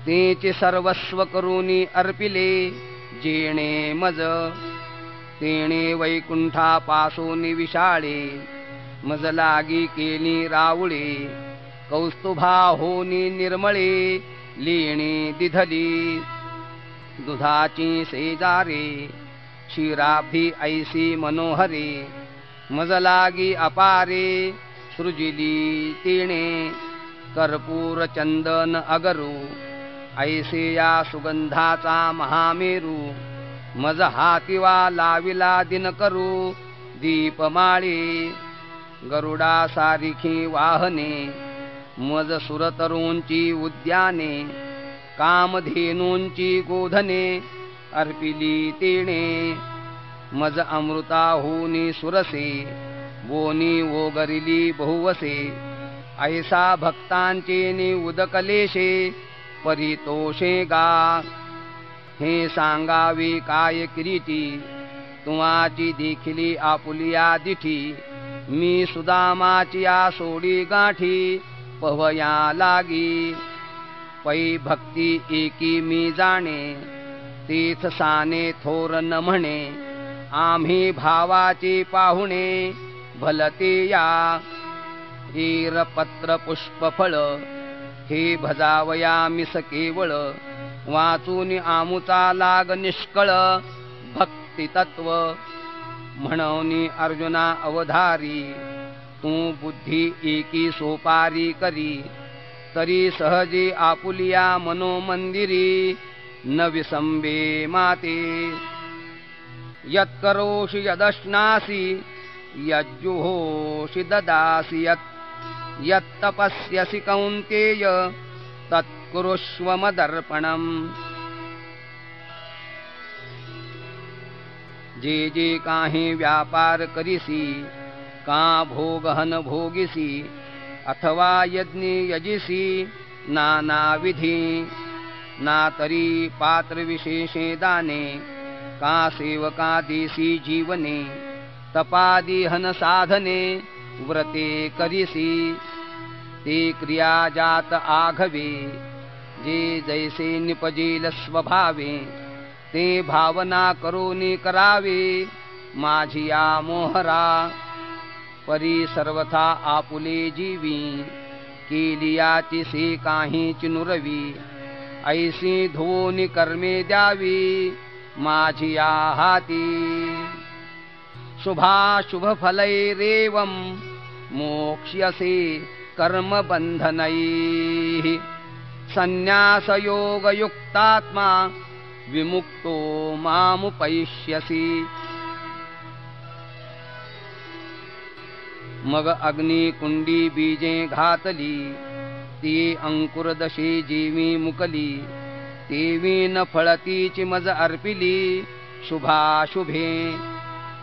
तेचे सर्वस्व करूनी अर्पिले जेणे मज तेणे वैकुंठापासून विशाळे मज लागी केली रावळे कौस्तुभा होनी निर्मळे लेणी दिधली दुधाची सेजारे क्षीराब्धी ऐसी मनोहरे मज लागी अपारे सृजिली तिणे कर्पूर चंदन अगरू ऐसे या सुगंधाचा महामेरू मज हातिवा लाविला दिन करू दीपमाळे गरुडा सारिखी वाहने मज सुरतरूंची उद्याने कामधेनूंची गोधने अर्पिली तेणे मज अमृताहुनी सुरसे बोनी ओगरिली बहुवसे ऐसा भक्तांचे नि उदकलेशे परितोषे गा हे सांगावे काय किरीटी तुमाची देखिली आपुलिया दिठी मी सुदामाची या सोडी गाठी पवया लागी पै भक्ती एकी मी जाणे तीथ साने थोर न म्हणे आम्ही भावाचे पाहुणे भलते या ईर पत्र पुष्प फळ हे भजावया मिस केवळ वाचून आमुचा लाग निष्कळ भक्ती तत्व म्हणून अर्जुना अवधारी तू बुद्धी एकी सोपारी करी तरी सहजे आपुलिया मनोमंदिरी न विसंबे माते यत्करोषि यदश्नासी यज्जुहोषि ददासि यत्तपस्यसि कौन्तेय तत्कुरुष्व मदर्पणम्। जे जे काहे व्यापार करिसी का भोगहन भोगिसी अथवा यज्ञ यजिसी नाना विधी ना तरी पात्र विशेषे दाने का सेवका देसी जीवने तपादी हन साधने व्रते करिसी ते क्रिया जात आघवे जे जैसे निपजेल स्वभावे ते भावना करोनी करावे माझिया मोहरा परी सर्वथा आपुले जीवी केलियाची से काही चिनुरवी ऐसी धुवोनी कर्मे द्यावी माझिया हाती शुभाशुभ फलैरेवं मोक्ष्यसे कर्म बंधनैः संन्यास योग युक्तात्मा विमुक्तो मामुपैष्यसि। मग अग्नि कुंडी बीजे घातली ती अंकुर दशे जीवी मुकली तेवी न फळतीची मज अर्पिली शुभाशुभे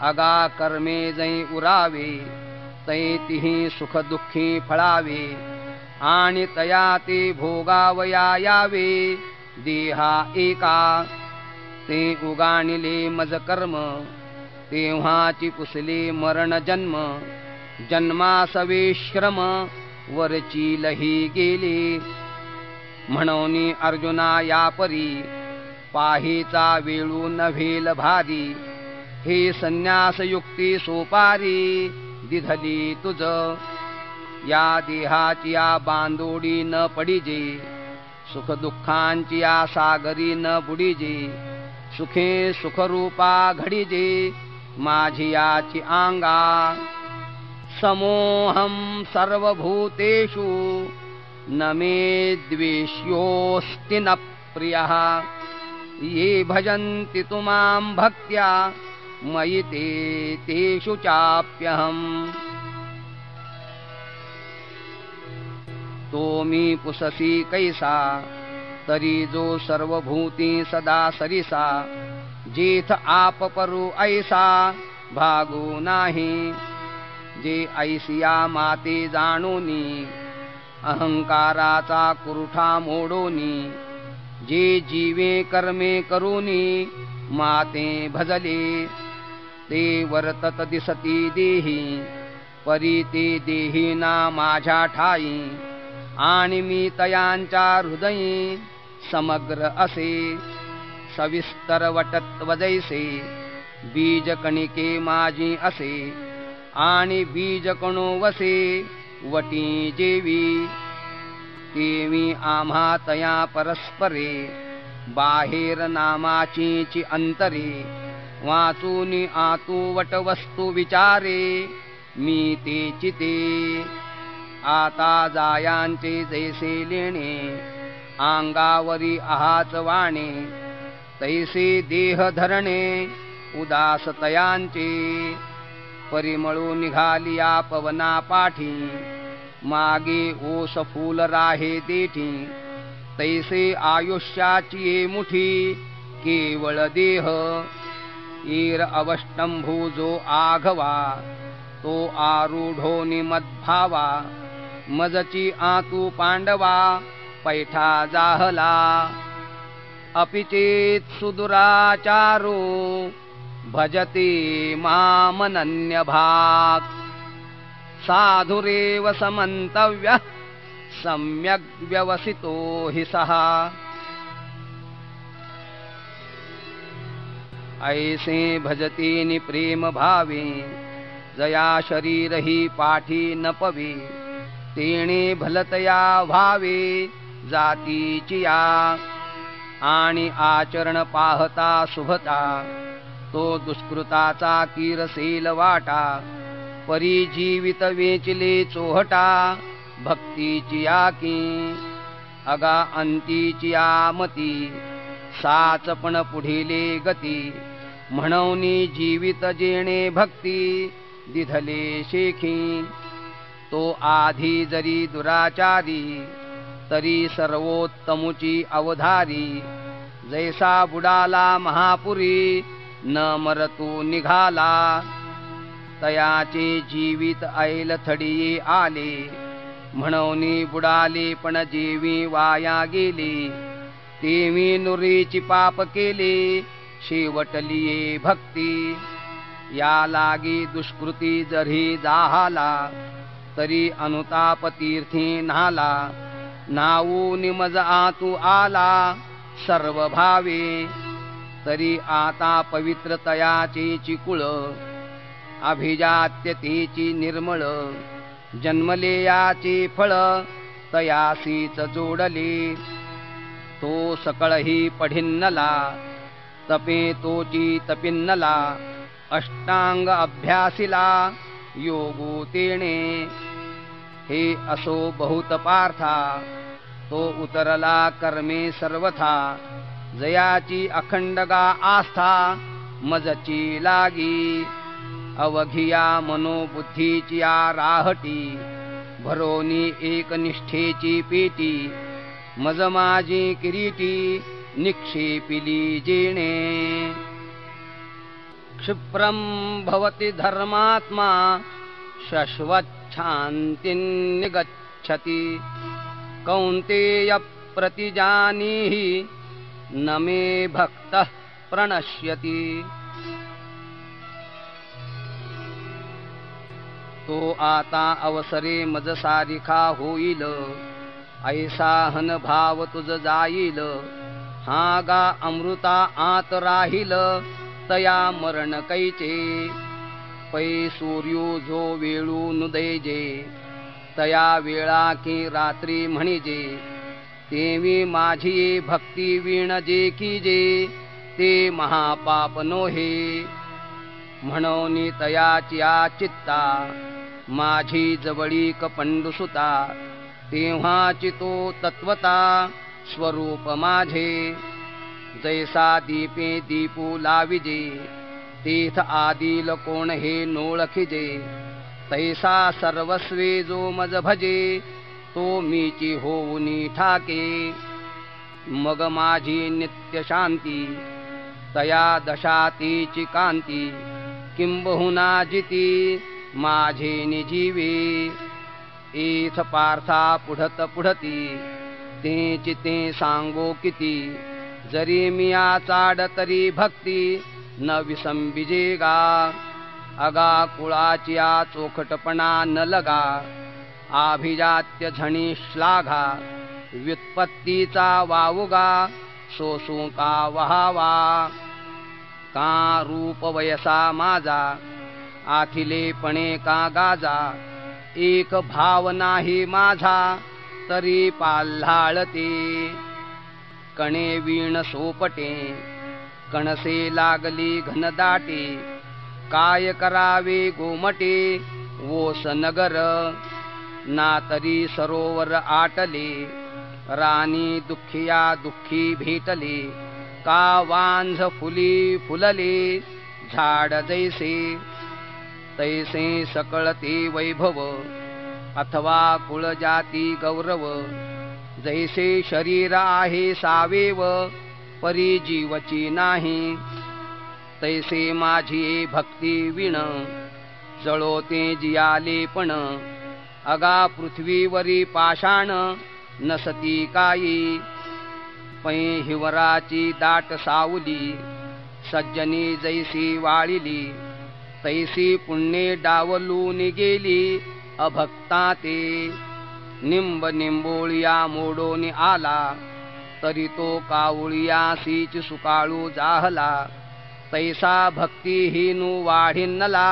अगा कर्मे जै उरावे तै तिही सुख दुःखी फळावे आणि तया ते भोगावया यावे देहा एका ते उगाणिले मज कर्म तेव्हाची पुसले मरण जन्म जन्मासवे श्रम वरची लही गेले म्हणून अर्जुना या परी पाहीचा वेळू नव्हेल भारी हे संन्यास युक्ती सोपारी दिधली तुझ या देहाची या बांधोडी न पडिजे सुख दुःखांची या सागरी न बुडीजे सुखे सुखरूपा घडीजे माझी याची आंगा समोहम सर्वभूतेषु न मे द्वेष्योऽस्ति न प्रियः ये भजन्ति तु मां भक्त्या मयि ते तेषु चाप्यहम्। तो मी पुससी कैसा तरी जो सर्वभूती सदा सरिसा जेथ आप परू ऐसा भागू नाही जे ऐसिया माते जाणोनी अहंकाराचा कुरुठा मोडोनी जे जीवे कर्मे करूनी माते भजले ते वर्तत दिसती देही परी ते देही ना माझ्या ठाई आणि मी तयांच्या हृदयी समग्र असे सविस्तर वटत्व जैसे बीज कणिके माझी असे आणि बीज कणो वसे वटी जेवी तेवी आम्हा तया परस्परे बाहेर नामाचीची अंतरे वाचूनी आतू वट वस्तू विचारे मी ते चिते आता जायांचे जैसे लेणे अंगावरी आहाच वाणे तैसे देह धरणे उदास तयांचे परिमळू निघालिया पवना पाठी मागे ओस फूल राहे देठी तैसे आयुष्याची मुठी केवळ देह ईर अवष्टंभू जो आघवा तो आरूढो निमद्भावा मजची आतू पांडवा पैठा जाहला अपिचेत सुदुराचारो भजते मामनन्य भाग साधुरेव समंतव्य सम्यक व्यवसितो हि सहा। ऐसे भजते नि प्रेम भावे जया शरीर ही पाठी न पवे तेणे भलतया भावे जातीची या आणि आचरण पाहता शुभता तो दुष्कृताचा कीरसेल वाटा परी जीवित वेचले चोहटा भक्तीची आकी अगा अंतीची आमती साचपण पुढिले गती म्हणून जीवित जेणे भक्ती दिधले शेखी तो आधी जरी दुराचारी तरी सर्वोत्तमुची अवधारी जैसा बुडाला महापुरी न मरतू निघाला तयाचे जीवित ऐल थडिये आले म्हणूनी बुडाले पण जीवी वाया गेले तेवी नुरीची पाप केले शेवटलिये भक्ती या लागी दुष्कृती जरी जाहाला तरी अनुताप तीर्थी नाला नावू निमज आतू आला सर्व भावे तरी आता पवित्रतयाचे चिकुळ अभिजात्यतेची निर्मळ जन्मले याचे फळ तयासीच जोडले तो सकळही पढिन्नला तपे तोची तपिन्नला अष्टांग अभ्यासिला योगू तेणे हे असो बहुत पार्था तो उतरला कर्मे सर्वथा जयाची अखंडगा आस्था मजची लागी अवघिया मनोबुद्धीची राहटी भरोनी एकनिष्ठेची पेटी मज माझी किरीटी निक्षेपिली जेणे क्षिप्रं भवति धर्मात्मा शश्वच्छान्तिं निगच्छति कौन्तेय प्रतिजानीहि न मे भक्तः प्रणश्यति तो आता अवसरे मज सारिखा होईल ऐसा हन भाव तुझ जाईल हा गा अमृता आत राहील तया मरण कैचे पै सूर्यो जो वेळू नुदैजे तया वेळा की रात्री म्हणिजे तेवी माझी भक्ती वीण जे कीजे ते महापाप नोहे म्हणून तयाची चित्ता माझी जवळीक पंडुसुता तेव्हाची तो तत्वता स्वरूप माझे जैसा दीपे दीपू लाविजे तीर्थ आदिल कोण हे नोळखिजे तैसा सर्वस्वे जो मज भजे तो मीची होऊनी ठाके मग माझी नित्य शांती तया दशातीची कांती किंबहुना जिती माझे निजीवे इथ पार्था पुढत पुढती तेची ते सांगो किती जरी मिया चाड तरी भक्ती न विसंबिजेगा अगा कुळाची चोखटपणा न लगा आभिजात्य झणी श्लाघा व्युत्पत्तीचा वावुगा सोसू का वहावा का रूप वयसा माझा आथिलेपणे का गाजा एक भाव नाही माझा तरी पाल्हाळते कणे वीण सोपटे कणसे लागली घनदाटे काय करावे गोमटे वोस नगर ना तरी सरोवर आटले राणी दुःखिया दुःखी भेटले का वांझ फुली फुलले झाड जैसे तैसे सकळते वैभव अथवा कुळजाती गौरव जैसे शरीर आहे सावेव परी जीवची नाही तैसे माझी भक्ती विण जळोते जियाले पण अगा पृथ्वीवरी पाषाण नसती काई पै हिवराची दाट सावली सज्जनी जैसी वाळिली तैसी पुण्ये डावलून गेली अभक्ता ते निंब निंबोळिया मोडोनी आला तरी तो कावळियासीच सुकाळू जाहला तैसा भक्तिहीनू वाढिन्नला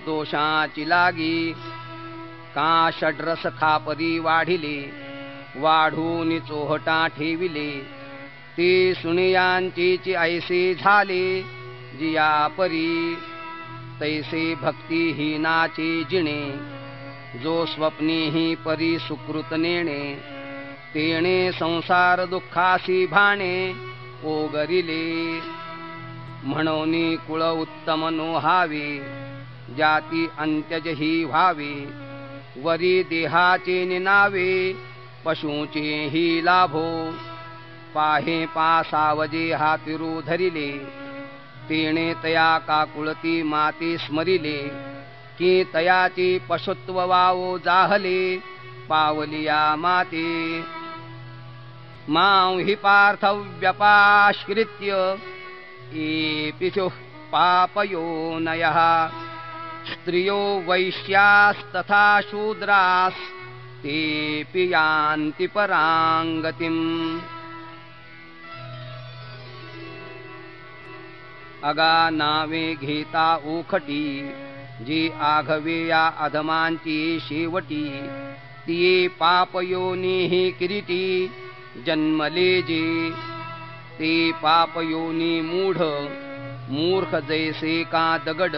दोषाची लागी का षड्रस खापरी वाढिले वाढून चोहटा ठेविले ते सुनियांचीची ऐसे झाले जिया परी तैसे भक्तिहीनाचे जिणे जो स्वप्नीही परी सुकृत नेणे तेणे संसार दुःखासी भाणे ओगरिले म्हणून कुळ उत्तम नोहावे जाती अंत्यज ही व्हावे, वरी देहाचे निनावे, पशूचे ही लाभो, पाहे पासावजे हातिरू धरिले, तेणे तया काकुळती माती स्मरिले, की तयाची पशुत्व वावो जाहले, पावलिया माते. मां हि पार्थव्यपाश्रित्य एपिषुः पापयोनयः, स्त्रियो वैश्यास्तथा शूद्रास्तेऽपि यान्ति परां गतिम्. अगा नावे घेता उखटी, जी आघवे या अधमांची शेवटी, तिये पापयोनीः किरीटी जन्मले जे. ते पापयोनी मूढ मूर्ख जैसे का दगड,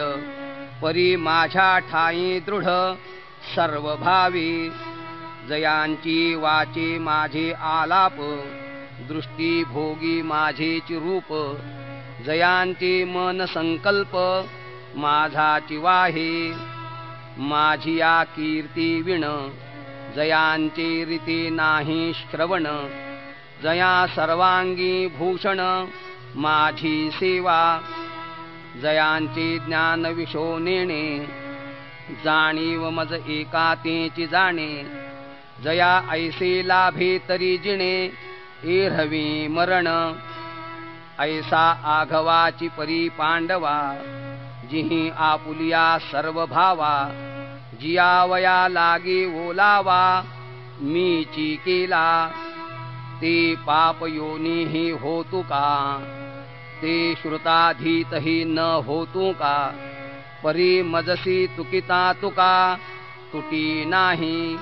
परी माझ्या ठाई दृढ सर्व भावे. जयांची वाचे माझे आलाप, दृष्टी भोगी माझेची रूप, जयांचे मन संकल्प माझाची वाहे. माझी या कीर्ती विण, जयांचे रीती नाही श्रवण, जया सर्वांगी भूषण माझी सेवा. जयांचे ज्ञान विशो नेणे, जाणीव मज एकातेची जाणे, जया ऐसे लाभे तरी जिणे, एरहवी मरण. ऐसा आघवाची परी पांडवा, जिही आपुलिया सर्व भावा, जियावया लागे ओलावा, मीची केला. ते पापयोनीही होतु का, ते श्रुताधीतही न होतु का, परी मजसी तुकिता तुका, तुटी नाही.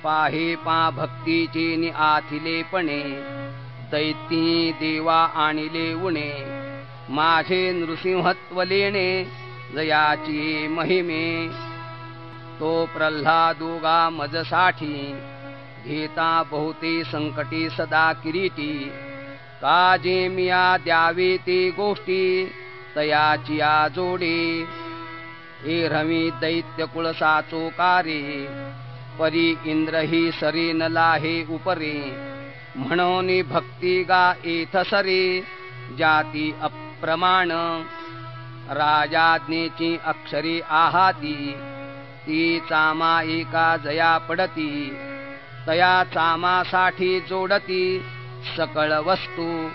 पाहे पा भक्तीचे नि आथिलेपणे, दैती देवा आणिले उणे, माझे नृसिंहत्व लेणे, जयाची महिमे. तो प्रल्हादोगा मजसाठी, घेता बहुते संकटी सदा किरीटी, काजे मिया द्यावे ते गोष्टी, तयाची जोडे. एरहवी दैत्य कुळसाचो कारे, परी इंद्रही सरी न लाहे उपरे. म्हणून भक्ती गा एथ सरे, जाती अप्रमाण. राजाज्ञेची अक्षरे आहाती, ती चामा एका जया पडती, तया चामासाठी जोडती सकळ वस्तू.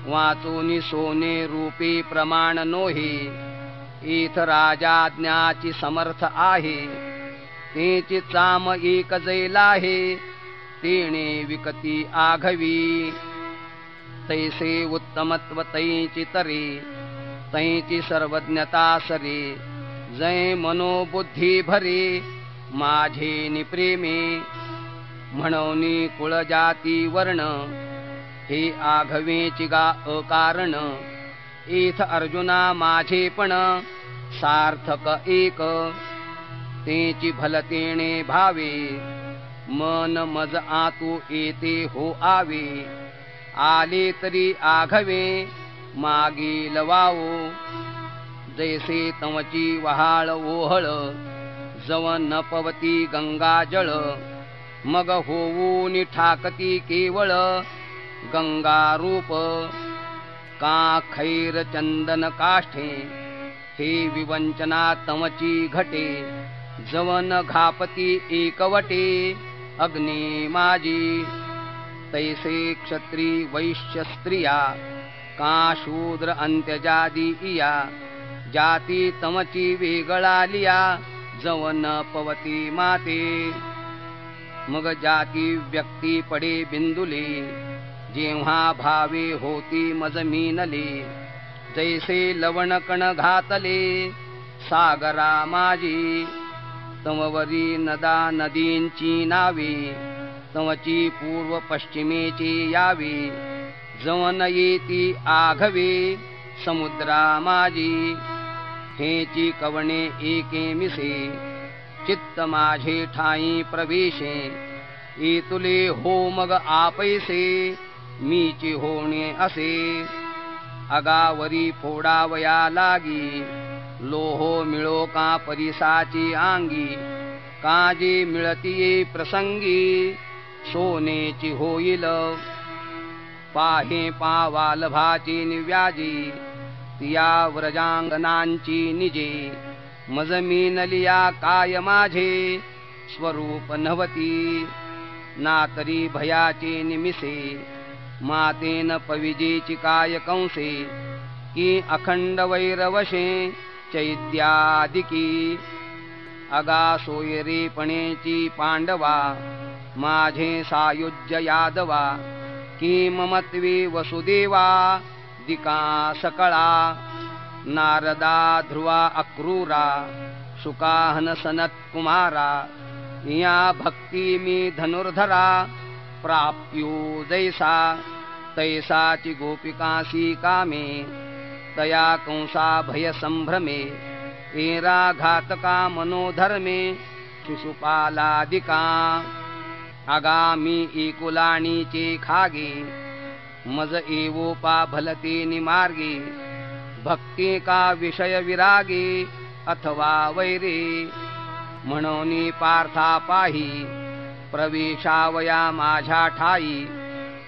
वाचूनी सोने रूपी प्रमाण नोहे, इथ राजाज्ञाची समर्थ आहे. तेची चाम एक जैलाहे, तेणे विकती आघवी. तैसे उत्तमत्व तैची तरे, तैची सर्वज्ञता सरे. जय मनोबुद्धी भरे, माझे निप्रेमे. म्हणूनी कुळ जाती वर्ण, हे आघवेची गा अकारण. इथ अर्जुना माझेपण सार्थक एक, तेची भलतेणे भावे. मन मज आतू येते हो आवे, आले तरी आघवे मागील वावो. जैसे तमची वहाळ ओहळ, जवन न पवती गंगा जळ. मग होऊनी ठाकती केवळ गंगा रूप. का खैर चंदन काष्ठे, हे विवंचना तमची घटे. जवन घापती एकवटे, अग्नी माझी. तैसे क्षत्री वैश्य स्त्रिया, का शूद्र अंत्यजादी इया. जाती तमची वेगळालिया, जवन पवती माते. मग जाती व्यक्ती पडे बिंदुले, जेव्हा भावे होती मज मीनले. जैसे लवण कण घातले, सागरा माझी. तमवरी नदा नदींची नावे, तमची पूर्व पश्चिमेची यावे. जवन येती आघवे, समुद्रा माझी. हेची कवणे एके मिसे, चित्त माझे ठाई प्रवेशे. इतुले हो मग आपैसे, मीची होणे असे. अगावरी फोडावया लागी, लोहो मिळो का परिसाची आंगी, काजी मिळती प्रसंगी, सोनेची होईल पाहे पावालभाची निव्याजी, तिया व्रजांगनांची निजे, मज मीनलिया काय माझे, स्वरूप नवती नातरी भयाचे निमिसे, मातेन पविजेची काय कंसे, की अखंड वैरवशे चैद्यादिकी, अगा सोयरेपणेची पांडवा, माझे सायुज्य यादवा, की ममत्वे वसुदेवा, दिका सकळा, नारदा ध्रुवा अक्रूरा, शुकाहन सनत कुमारा, या भक्ती मी धनुर्धरा, प्राप्यो जैसा, तैसाची गोपिकासी कामे, तया कंसा भय संभ्रमे, एरा घातका मनोधर्मे, शिशुपालादिका, आगामी एकुलाणीचे खागे, मज एवोपा भलते निमार्गे, भक्ती का विषय विरागे, अथवा वैरे, म्हणून पार्था पाही, प्रवेशावया माझ्या ठाई,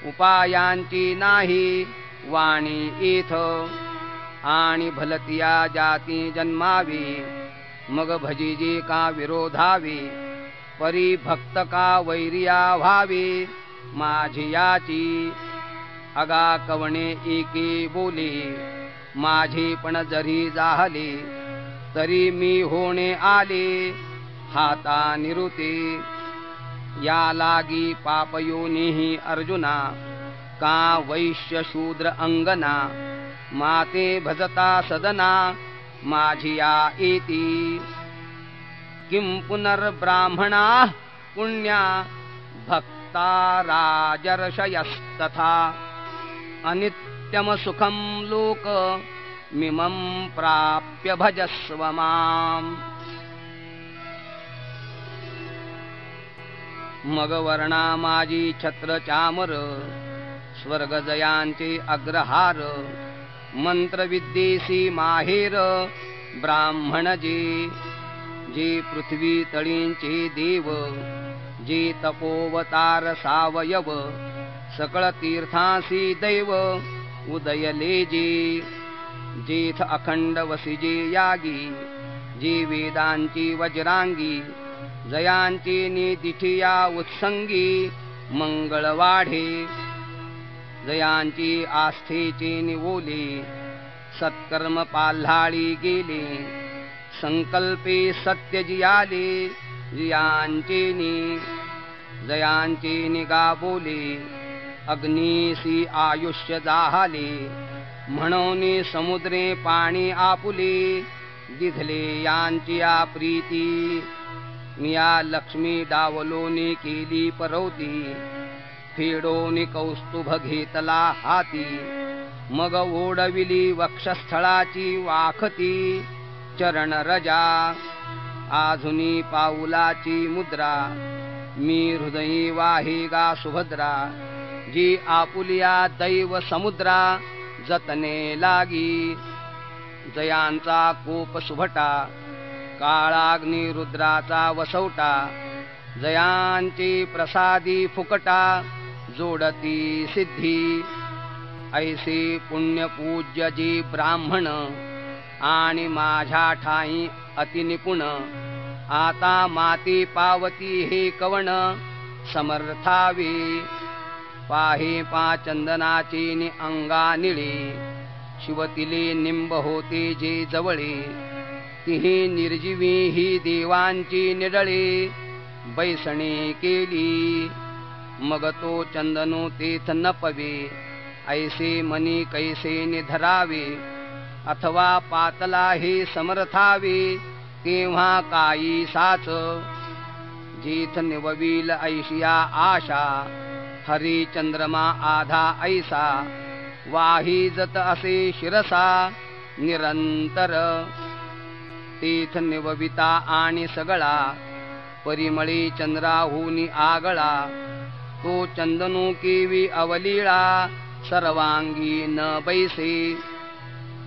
उपायांची नाही वाणी इथ, आणि भलतिया जाती जन्मावे, मग भजिजे का विरोधावे, परी भक्त का वैरिया व्हावे, माझी याची, अगा कवणे एके बोले, माझे पण जरी जाहले, तरी मी होणे आले, हाता निरुते, या लागी पापयोनिहि अर्जुना, का वैश्य शूद्र अंगना, माते भजता सदना, माझिया एती, किं पुनर्ब्राह्मणा पुण्या, भक्ता राजर्षयस्तथा, अनित्यम सुखम लोक, मिमं प्राप्य भजस्व माम्. मग वर्णा माझी छत्र चामर, स्वर्ग जयांचे अग्रहार, मंत्र विद्येसी माहेर, ब्राह्मण जे पृथ्वी तळींचे देव, जे तपोवतार सावयव, सकळ तीर्थासी दैव, उदयले जेथ अखंड वसिजे यागी, जे वेदांची वज्रांगी, जयांची निदिठिया उत्संगी, मंगळ वाढे, जयांची आस्थेची निवोले, सत्कर्म पाल्हाळी गेले, संकल्पे सत्य जियाले, जियांचे जयांचे निगा बोले, अग्नीसी आयुष्य जाहले, म्हणून समुद्रे पाणी आपुले, दिधले यांची प्रीती, मिया लक्ष्मी डावलोनी केली परवती, फेडोनी कौस्तुभ घेतला हाती, मग ओढविली वक्षस्थळाची वाखती, चरण रजा आधुनी पाऊलाची मुद्रा, मी हृदयी वाहे गा सुभद्रा, जी आपुलिया दैव समुद्रा, जतने लागी, जयांचा कोप सुभटा, काळाग्नी रुद्राचा वसवटा, जयांची प्रसादी फुकटा, जोडती सिद्धी, ऐसे पुण्यपूज्य जी ब्राह्मण, आणि माझ्या ठाई अतिनिपुण, आता माती पावती हे कवण, समर्थावे, पाहे पा चंदनाची नि अंगा निळे, शिवतिले निंब होते जे जवळे, तिही निर्जीवी ही देवांची निडळे, बैसणे केली, मग तो चंदनो तेथ न पवे, ऐसे मनी कैसे निधरावे, अथवा पातला हे समर्थावे, तेव्हा काई साच, जेथ निवविल ऐशिया आशा, हरी चंद्रमा आधा ऐसा, वाही जत असे शिरसा निरंतर, तेथ निवविता आणि सगळा, परिमळी चंद्राहूनी आगळा, तो चंदनू केवी अवलीळा, सर्वांगी न बैसे,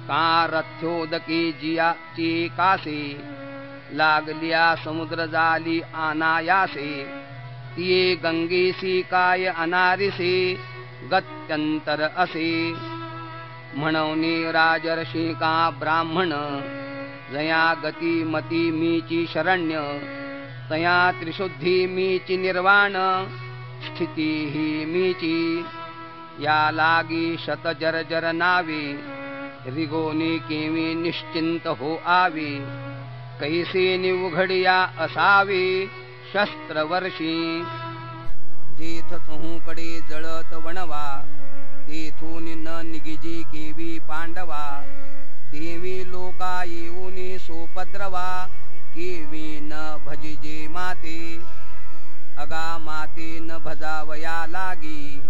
का रथ्योदकी जियाची कासे लागलिया समुद्र जाली अनायासे तिये गंगेसी काय अनारिसे गत्यंतर असे म्हणवनी राजर्षी का ब्राह्मण जया गती मती मीची शरण्य तया त्रिशुद्धी मीची निर्वाण स्थिती ही मीची या लागी शत जर जर नावे रिगोनी केवी निश्चिंत हो आवे कैसे निवघडिया असावे शस्त्रवर्षी जेथ चहूकडे जळत वणवा तेथून न निगिजी केवी पांडवा तेवी लोका येऊनी सोपद्रवा केवी न भजिजे माते अगा माते न भजावया लागी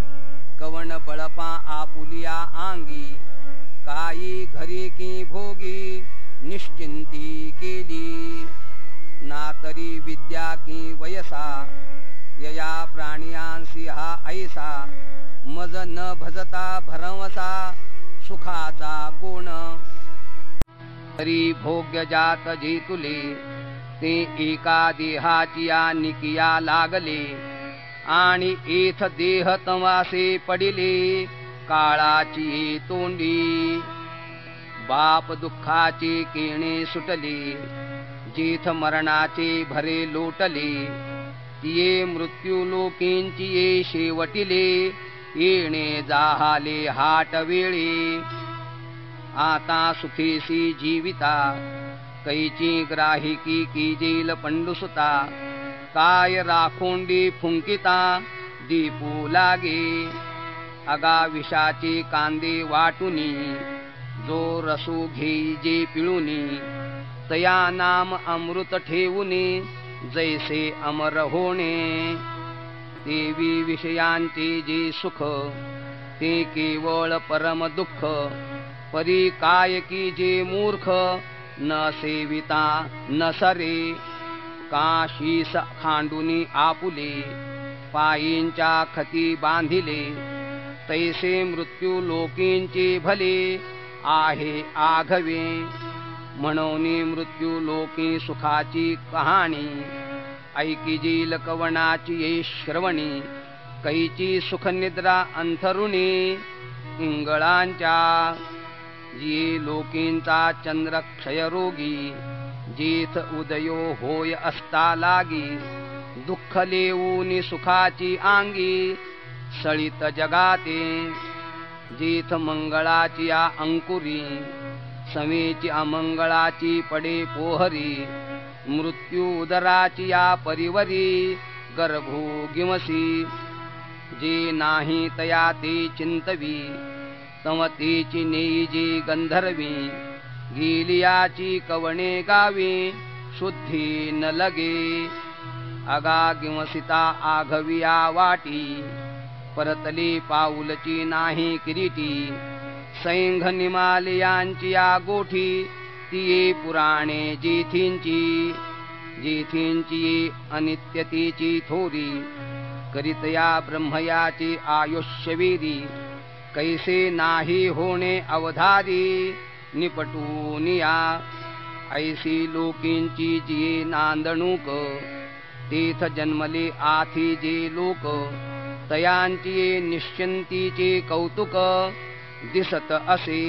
कवन बळपा आपुलिया आंगी काही घरी की भोगी निश्चिंती केली ना तरी विद्या की वयसा यया प्राणियांसी हा ऐसा मज न भजता भरवसा सुखाचा कोण तरी भोग्य जात जे तुले ते एका देहाची या निकिया लागले आणि एथ देह तमासे पडिले काळाची तोंडी बाप दुःखाचे केणे सुटले जेथ मरणाचे भरे लोटले तिये मृत्यू लोकींची ये शेवटिले येणे जाहाले हाट वेळे आता सुखेसी जीविता कैची ग्राहिकी कीजेल पंडुसुता काय राखोंडी फुंकिता दीपू लागे अगा विषाचे कांदे वाटुनी जो रसू घेई जे पिळुनी तया नाम अमृत ठेवुनी जैसे अमर होणे देवी विषयांचे जे सुख ते केवळ परम दुःख परी काय की जे मूर्ख न सेविता न सरे काशीस खांडुनी आपुले पायींच्या खती बांधिले तैसे मृत्यू लोकींचे भले आहे आघवे म्हणून मृत्यू लोकी सुखाची कहाणी ऐकिजील कवनाची ये श्रवणी कैची सुखनिद्रा अंथरुणी इंगळांच्या जी लोकींचा चंद्र क्षयरोगी जेथ उदयो होय असता लागी दुःख लेऊनी सुखाची आंगी सळित जगाते जेथ मंगळाची या अंकुरी समेची अमंगळाची पडे पोहरी मृत्यू उदराची या परिवरी गर्भो गिमसी जे नाही तया ते चिंतवी तमतेची नेजी गंधर्वी गेलियाची कवणे गावी शुद्धी न लगे अगा गिमसिता आघविया वाटी परतली पाऊलची नाही किरीटी सैंघ निमालयांची या गोठी तिये पुराणे जेथींची जेथींची अनित्यतेची थोरी करितया ब्रह्मयाची आयुष्यवेदी कैसे नाही होणे अवधारी निपटूनिया ऐसी लोकींची जी नांदणूक तेथ जन्मले आथी जे लोक तयांची निश्चिंतीचे कौतुक दिसत असे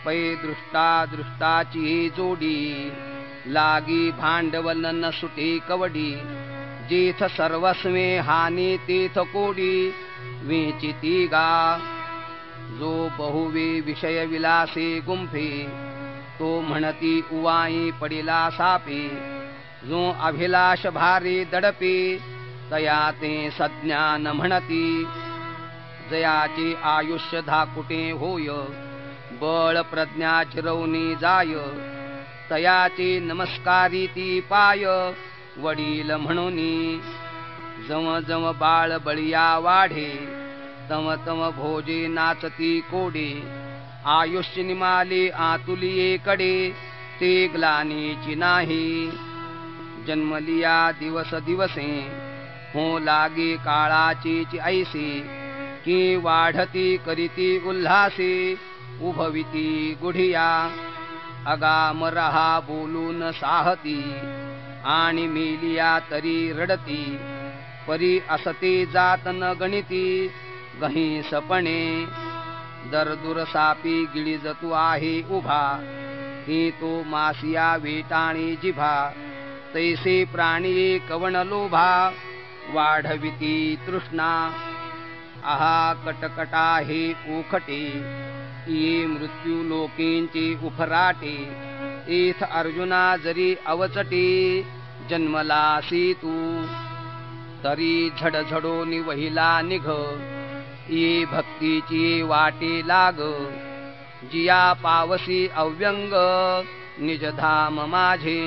पै दृष्टा दृष्टाची जोडी लागी भांडवल न सुटे कवडी जेथ सर्वस्वे हानी तेथ कोडी वेचिती गा जो बहुवे विषय विलासे गुंफे तो म्हणती उवाई पडिला सापे जो अभिलाष भारी दडपे तया ते सज्ञान म्हणती जयाचे आयुष्य धाकुटे होय बळ प्रज्ञा चिरवणी जाय तयाचे नमस्कारी ती पाय वडील म्हणूनी जम जम बाळ बळिया वाढे तम तम भोजे नाचती कोडे आयुष्य निमाले आतुलिये कडे ते ग्लानीची नाही जन्मलिया दिवस दिवसे हो लागे काळाची ऐसे की वाढती करीती उल्हासे उभविती गुढिया अगाम रहा बोलून साहती आणि मेलिया तरी रडती परी असते जात न गणिती गही सपणे दरदुर सापी गिळीज तू आहे उभा ही तो मासिया वेटाणी जिभा तैसे प्राणी कवण लोभा वाढविती तृष्णा आहा कटकटा हे उखटे ये मृत्यू लोकींचे उफराटे एथ अर्जुना जरी अवचटे जन्मलासी तू तरी झडझडो निवहिला निघ ये भक्तीची वाटे लाग जिया पावसी अव्यंग निजधाम माझे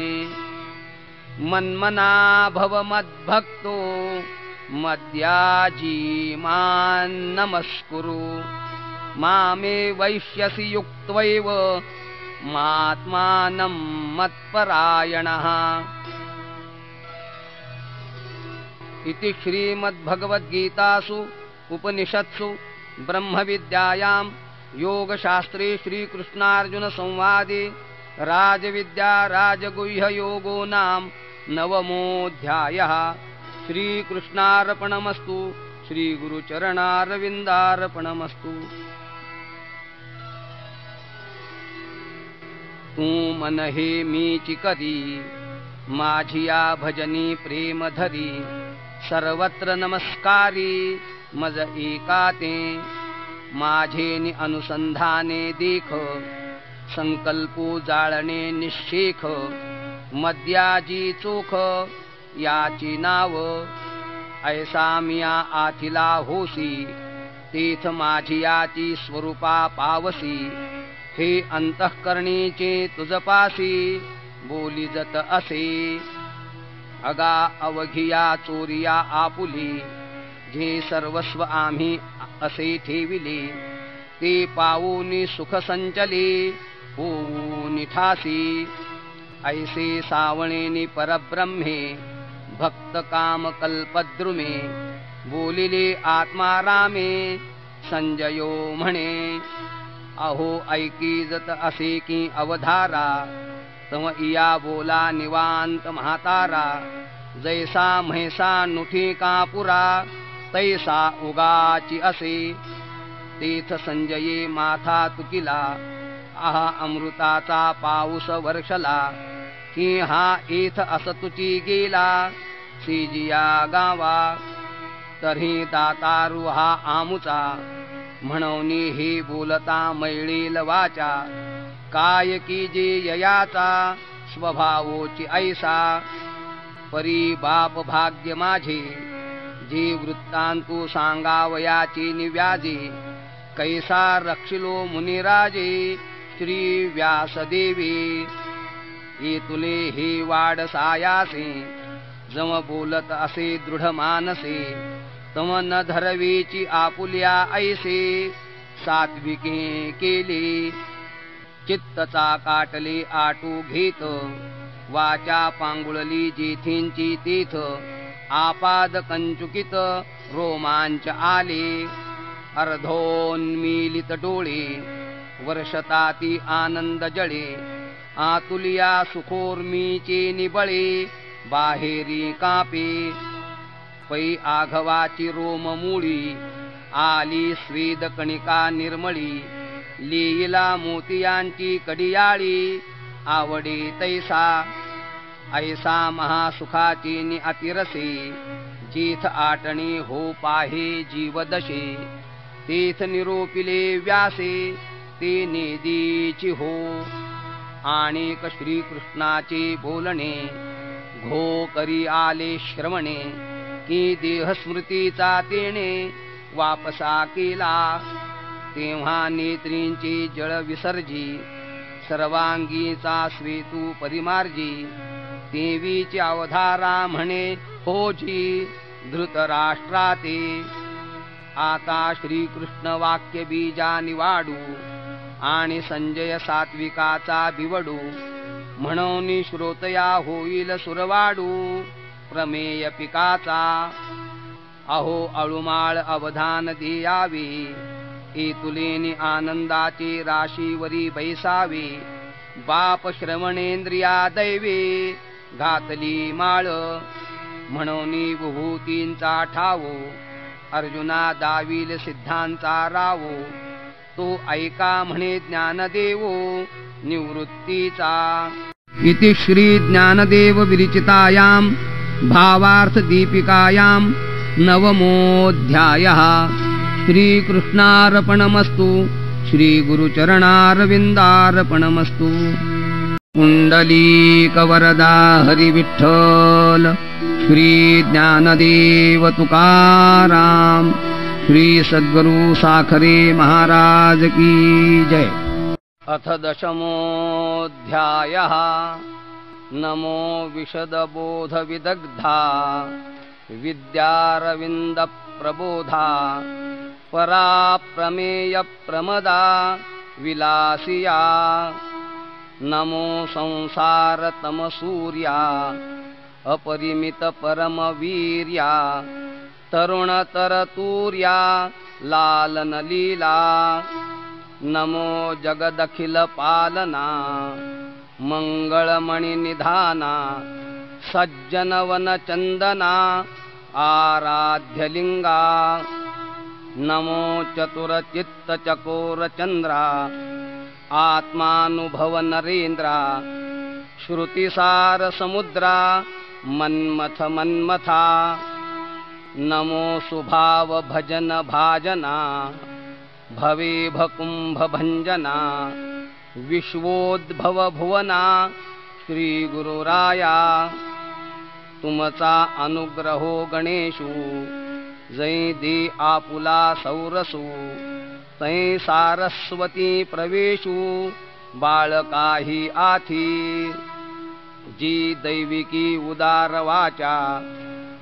मन्मना भव मद्भक्तो मद्याजी मान नमस्कुरु मामे वैश्यसि युक्त्वैव मात्मानं मत्परायणः। इति श्रीमद्भगवद्गीतासु उपनिषत्सु ब्रह्मविद्यायां योगशास्त्रे श्रीकृष्णार्जुन संवादे राजविद्या राजगुह्य योगो नाम नवमोऽध्यायः। श्रीकृष्णार्पणमस्तु। श्रीगुरुचरणारविन्दार्पणमस्तु। तू मन हे मीची करी माझिया भजनी प्रेम धरी सर्वत्र नमस्कारी मज एकाते माझेनि अनुसंधाने देख संकल्पो जाळणे निश्चेख मद्याजी चोख याची नाव ऐसा मिया आथिला होसी तेथ माझियाची स्वरूपा पावसी हे अंतःकरणीचे तुझपासी बोली जत असे अगा अवघिया चोरिया आपुली जे सर्वस्व आम्ही असे ठेविले ते पावूनी सुख संचले होऊनी ठासी ऐसे सावणेनी परब्रह्मे भक्त काम कल्पद्रुमे बोलिले आत्मारामे संजयो म्हणे अहो ऐकी जत असे की अवधारा तम इया बोला निवांत म्हातारा जैसा म्हैसा नुठी कापुरा तैसा उगाची असे तेथ संजये माथा तुकिला आहा अमृताचा पाऊस वर्षला की हा एथ असतुची गेला सिजिया गावा तरी दातारू हा आमुचा म्हणूनी हे बोलता मैळील वाचा काय की जे ययाचा स्वभावोची ऐसा परी बाप भाग्य माझे जे वृत्तांतू सांगावयाची निव्याजे कैसा रक्षिलो मुनिराजे श्री व्यासदेवी ये तुले हे वाड सायासे जम बोलत असे दृढ मानसे तम न धरवीची आपुल्या ऐसे सात्विके केले चित्तचा काटले आटू घेत वाचा पांगुळली जेथींची तेथ आपाद कंचुकित रोमांच आले अर्धोन्मीलित डोळे वर्षताती आनंद जळे आतुलिया सुखोर्मीचे निबळे बाहेरी कापे पै आघवाची रोममूळी आली स्वेद कणिका निर्मळी लीला मोतियांची कडियाळी आवडे तैसा ऐसा महासुखाची नि अतिरसे जेथ आटणी हो पाहे जीवदशे तेथ निरोपिले व्यासे ते नेदीची हो आणिक श्रीकृष्णाचे बोलणे घो करी आले श्रवणे की देहस्मृतीचा तेणे वापसा केला तेव्हा नेत्रींची जळ विसर्जी सर्वांगीचा स्वेतू परिमार्जी देवीची अवधारा म्हणे होजी धृतराष्ट्राते आता श्रीकृष्ण वाक्य बीजा निवाडू आणि संजय सात्विकाचा बिवडू म्हणून श्रोतया होईल सुरवाडू प्रमेय पिकाचा अहो अळुमाळ अवधान द्यावे एतुलेनी आनंदाचे राशीवरी बैसावे बाप श्रवणेंद्रिया दैवे घातली माळ म्हणून विभूतींचा ठावो अर्जुना दाविल सिद्धांचा रावो तो ऐका म्हणे ज्ञानदेवो निवृत्तीचा इति श्री ज्ञानदेव विरचितायां भावार्थ दीपिकायां नवमोऽध्यायः श्रीकृष्णार्पणमस्तु श्रीगुरुचरणारविन्दार्पणमस्तु पुंडलीकवरदा हरिविठ्ठल श्री ज्ञानदेव तुकाराम श्री सद्गुरु साखरे महाराज की जय। अथ दशमोऽध्यायः नमो विशदबोधविदग्धा विद्यारविन्दप्रबोधा परा प्रमेयप्रमदा विलासिया नमो संसारतमसूर्या अपरिमितपरमवीर्या तरुणतरतूर्या लालनलीला नमो जगदखिलपालना मंगळमणिनिधाना सज्जनवनचन्दना आराध्यलिंगा नमो चतुरचित्तचकोरचन्द्रा आत्मानुभवनरेन्द्रा श्रुतिसारसमुद्रा मन्मथा नमो सुभावभजन भाजना भवेभकुम्भभञ्जना विश्वोद्भव भुवना श्रीगुरुराया तुमचा अनुग्रहो गणेशु जै दे आपुला सौरसु तै सारस्वती प्रवेशु बाळकाही आथी जी दैविकी उदार वाचा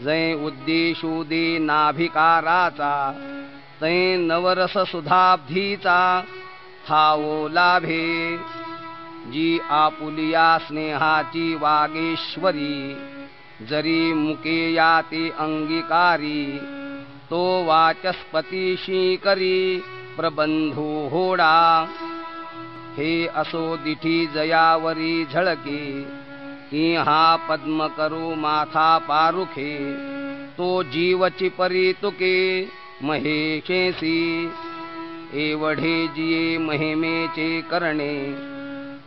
जै उद्देशु दे नाभिकाराचा तै नवरस सुधाब्धीचा थावो लाभे जी आपुलिया स्नेहाची वागेश्वरी जरी मुके याते अंगीकारी तो वाचस्पतीशी करी प्रबंधू होडा हे असो दिठी जयावरी झळके की हा पद्म करू माथा पारुखे तो जीवची परितुके महेशेसी एवढे जिये महिमेचे करणे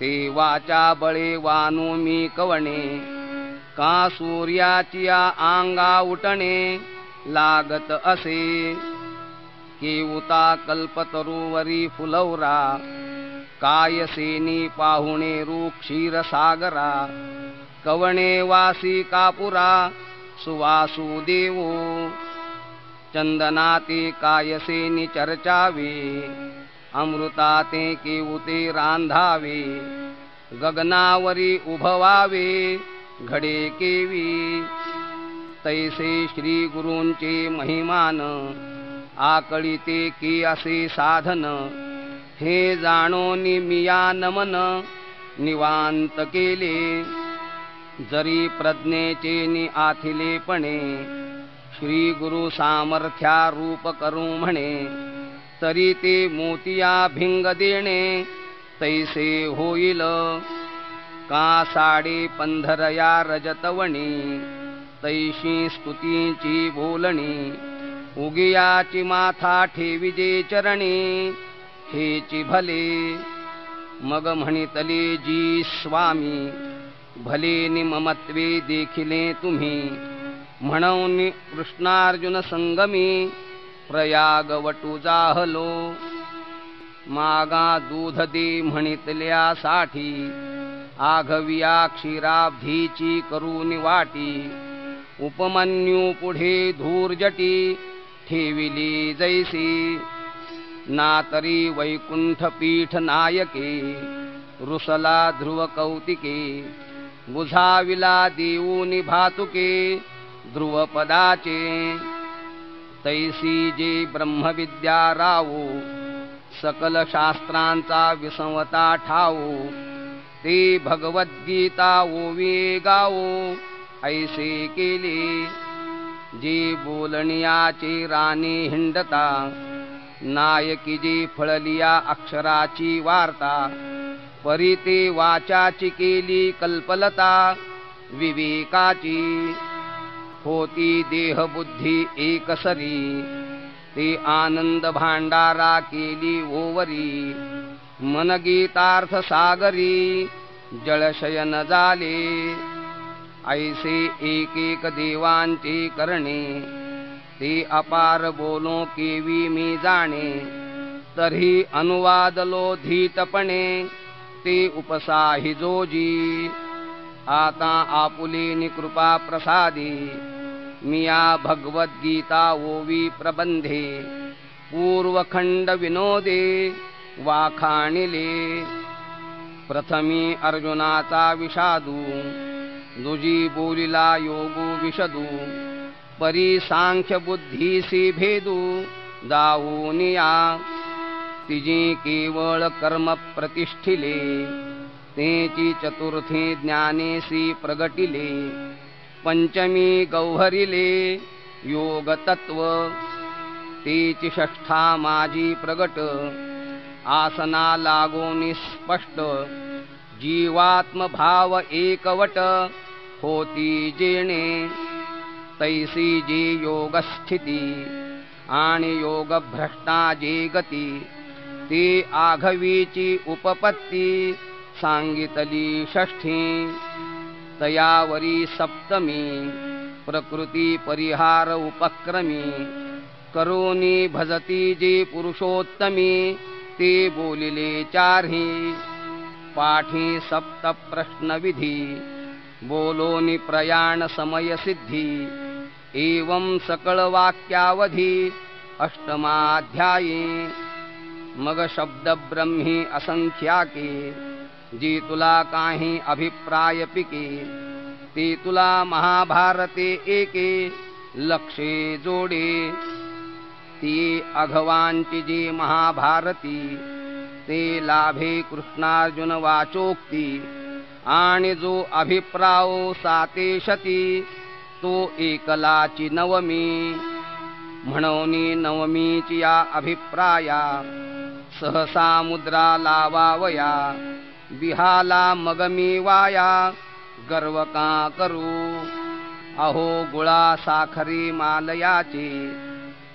ते वाचा बळे वानू मी कवणे का सूर्याची आंगा उठणे लागत असे केवता कल्पतरुवरी फुलवरा कायसेनी पाहुणे क्षीरसागरा कवणे वासी कापुरा सुवासुदेवो चंदनाते कायसेनी चर्चावे अमृताते केवते रांधावे गगनावरी उभवावे घडे केवी तैसे श्री गुरूंचे महिमान आकळीते की असे साधन हे जाणोनी मिया नमन निवांत केले जरी प्रज्ञेचे नि आथिलेपणे श्री गुरु सामर्थ्या रूप करू म्हणे तरी ते मोतिया भिंग देणे तैसे होईल का साडे पंधरया रजतवणी तैशी स्तुतीची बोलणी उगियाची माथा ठेविजे चरणी हेची भले मग म्हणितले जी स्वामी भले निममत्वे देखिले तुम्ही म्हणून कृष्णार्जुन संगमी प्रयाग वटू जाहलो मागा दूध दे म्हणितल्यासाठी आघविया क्षीराब्धीची करून वाटी उपमन्यू पुढे धूर्जटी ठेविली जैसी ना तरी वैकुंठ पीठ नायके रुसला ध्रुव कौतिके बुझाविला देऊनी भातुके ध्रुवपदाचे तैसी जे ब्रह्मविद्या रावो सकल शास्त्रांचा विसंवता ठावो ते भगवद्गीता ओवे गावो ऐसे केले जे बोलण्याचे राणे हिंडता नायकी जी फळलिया अक्षराची वार्ता, परी ते वाचाची केली कल्पलता विवेकाची. होती देहबुद्धी एकसरी, ते आनंद भांडारा केली ओवरी. मनगीतार्थ सागरी जळशयन झाले, ऐसे एक एक देवांचे करणे. ते अपार बोलो केवी मी जाणे, तरी अनुवादलो धीटपणे. ते उपसाही जोजी, आता आपुलेनी कृपा प्रसादी. मिया भगवद्गीता ओवी प्रबंधे, पूर्वखंड विनोदे वाखाणिले. प्रथमी अर्जुनाचा विषादू, दुजी बोलिला योगू विशदू. परी सांख्य बुद्धीसी भेदू दाऊनिया. तिजी केवळ कर्म प्रतिष्ठिले, तेची चतुर्थी ज्ञानेसी प्रगटिले. पंचमी गौहरिले योग तत्व, तेची षष्ठा माझी प्रगट. आसना लागोनी स्पष्ट, जीवात्म भाव एकवट. होती जेणे तैसी जे योगस्थिती, आणि योग भ्रष्टा जे गती. ते आघवीची उपपत्ती सांगितली षष्ठी. तयावरी सप्तमी प्रकृती परिहार उपक्रमी. करोनी भजती जे पुरुषोत्तमी, ते बोलिले चारही. पाठी सप्त प्रश्नविधी, बोलोनी प्रयाण समय सिद्धी. एवं सकळ वाक्यावधी अष्टमाध्यायी. मग शब्द ब्रह्मी असंख्याके, जी तुला काही अभिप्राय पिके. ते तुला महाभारते एके लक्षे जोडे. ती अघवांची जी महाभारती, ते लाभे कृष्णार्जुन वाचोक्ती. आणि जो अभिप्रायो सातेशती, तो एकलाची नवमी. म्हणोनी नवमीची या अभिप्राया, सहसा मुद्रा लावावया. बिहाला मग मी वाया, गर्व का करू. अहो गुळा साखरी मालयाचे,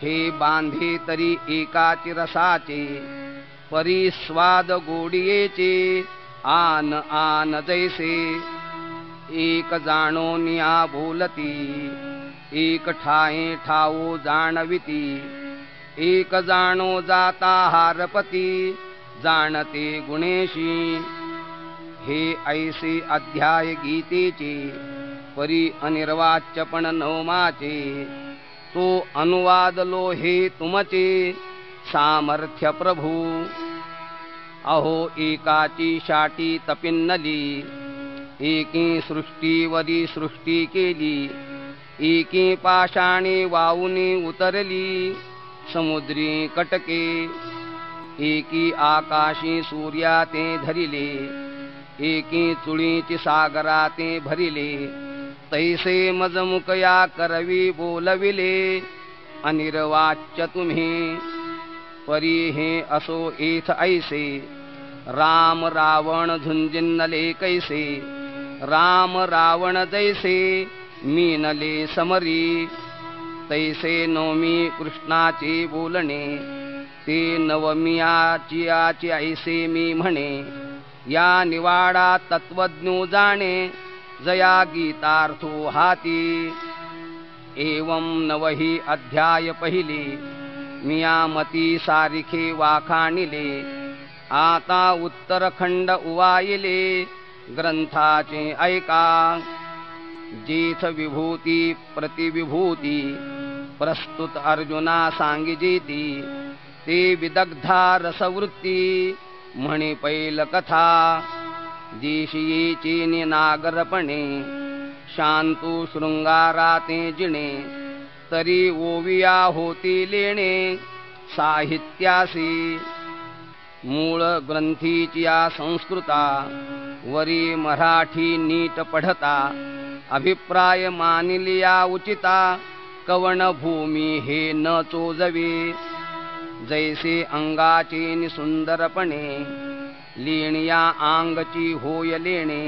हे बांधे तरी एकाची रसाचे. परी स्वाद गोडियेचे, आन आन जैसे. एक जाणोनिया बोलती, एक ठाये ठावो जाणविती. एक जाणो जाता हारपती, जाणते गुणेशी. हे ऐसे अध्याय गीतेचे, परी अनिर्वाच्यपण नवमाचे. तो अनुवादलो हे तुमचे, सामर्थ्य प्रभू. अहो एकाची शाटी तपिन्नली, एकी सृष्टीवरी सृष्टी केली. एकी पाषाणी वाऊनी उतरली, समुद्री कटके. एकी आकाशी सूर्या ते धरिले, एकी चुळीची सागरा ते भरिले. तैसे मजमुकया करवी बोलविले, अनिर्वाच्य तुम्ही. परी हे असो एथ ऐसे, राम रावण झुंजिनले कैसे. राम रावण जैसे, मीनले समरी. तैसे नवमी कृष्णाचे बोलणे, ते नवमियाची ऐसे मी म्हणे. या निवाडा तत्वज्ञो जाणे, जया गीतार्थो हाती. एवं नवही अध्याय पहिले, मिया मती सारिखे वाखाणिले. आता उत्तरखंड उवाइले, ग्रंथाचे ऐका. जेथ विभूती प्रतिविभूती, प्रस्तुत अर्जुना सांगिजेती. ते विदग्धा रसवृत्ती, म्हणे पैल कथा. देशीयेचे नागरपणे, शांतू शृंगाराते जिणे. तरी ओविया होती लेणे, साहित्यासी. मूळ ग्रंथीची या संस्कृता, वरी मराठी नीट पढता. अभिप्राय मानिलिया उचिता, कवन भूमी हे न चोजवे. जैसे अंगाचे निसुंदरपणे लेणिया आंगची होय लेणे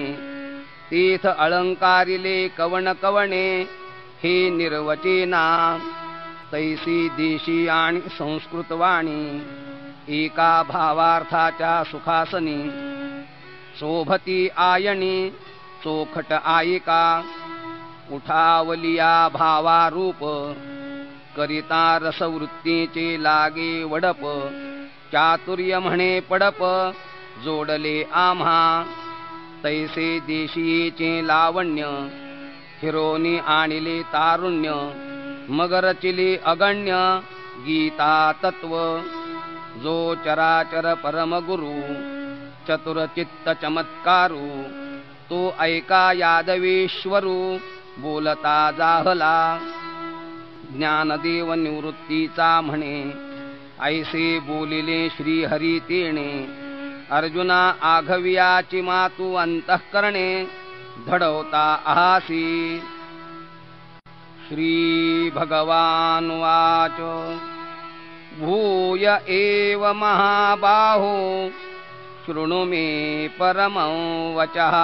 तीर्थ अलंकारिले कवण कवणे हे निर्वचेना तैसी देशी आणि संस्कृत वाणी एका भावार्थाच्या सुखासनी शोभती आयणी चोखट आयिका उठावलिया भावारूप करिता रसवृत्तीचे लागे वडप चातुर्य म्हणे पडप जोडले आम्हा तैसे देशीचे लावण्य हिरोनी आणिले तारुण्य मग रचिले अगण्य गीता तत्व जो चराचर परमगुरु चतुरचित्त चमत्कारू तो ऐका यादवेश्वरू बोलता जाहला ज्ञानदेव निवृत्तीचा म्हणे ऐसे बोलिले श्रीहरी तेणे अर्जुना आघवियाची मातू अंतःकरणे धडवता आहासी श्री भगवान वाच भूय एव महाबाहो शृणु मे परमं वचः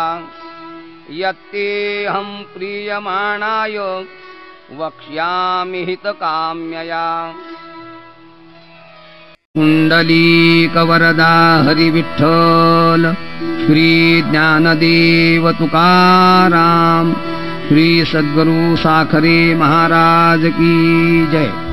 यत्तेऽहं प्रीयमाणाय वक्ष्यामि हितकाम्यया कुंडलीकवरदा हरिविठ्ठल श्री ज्ञानदेव तुकाराम श्री सद्गुरु साखरे महाराज की जय।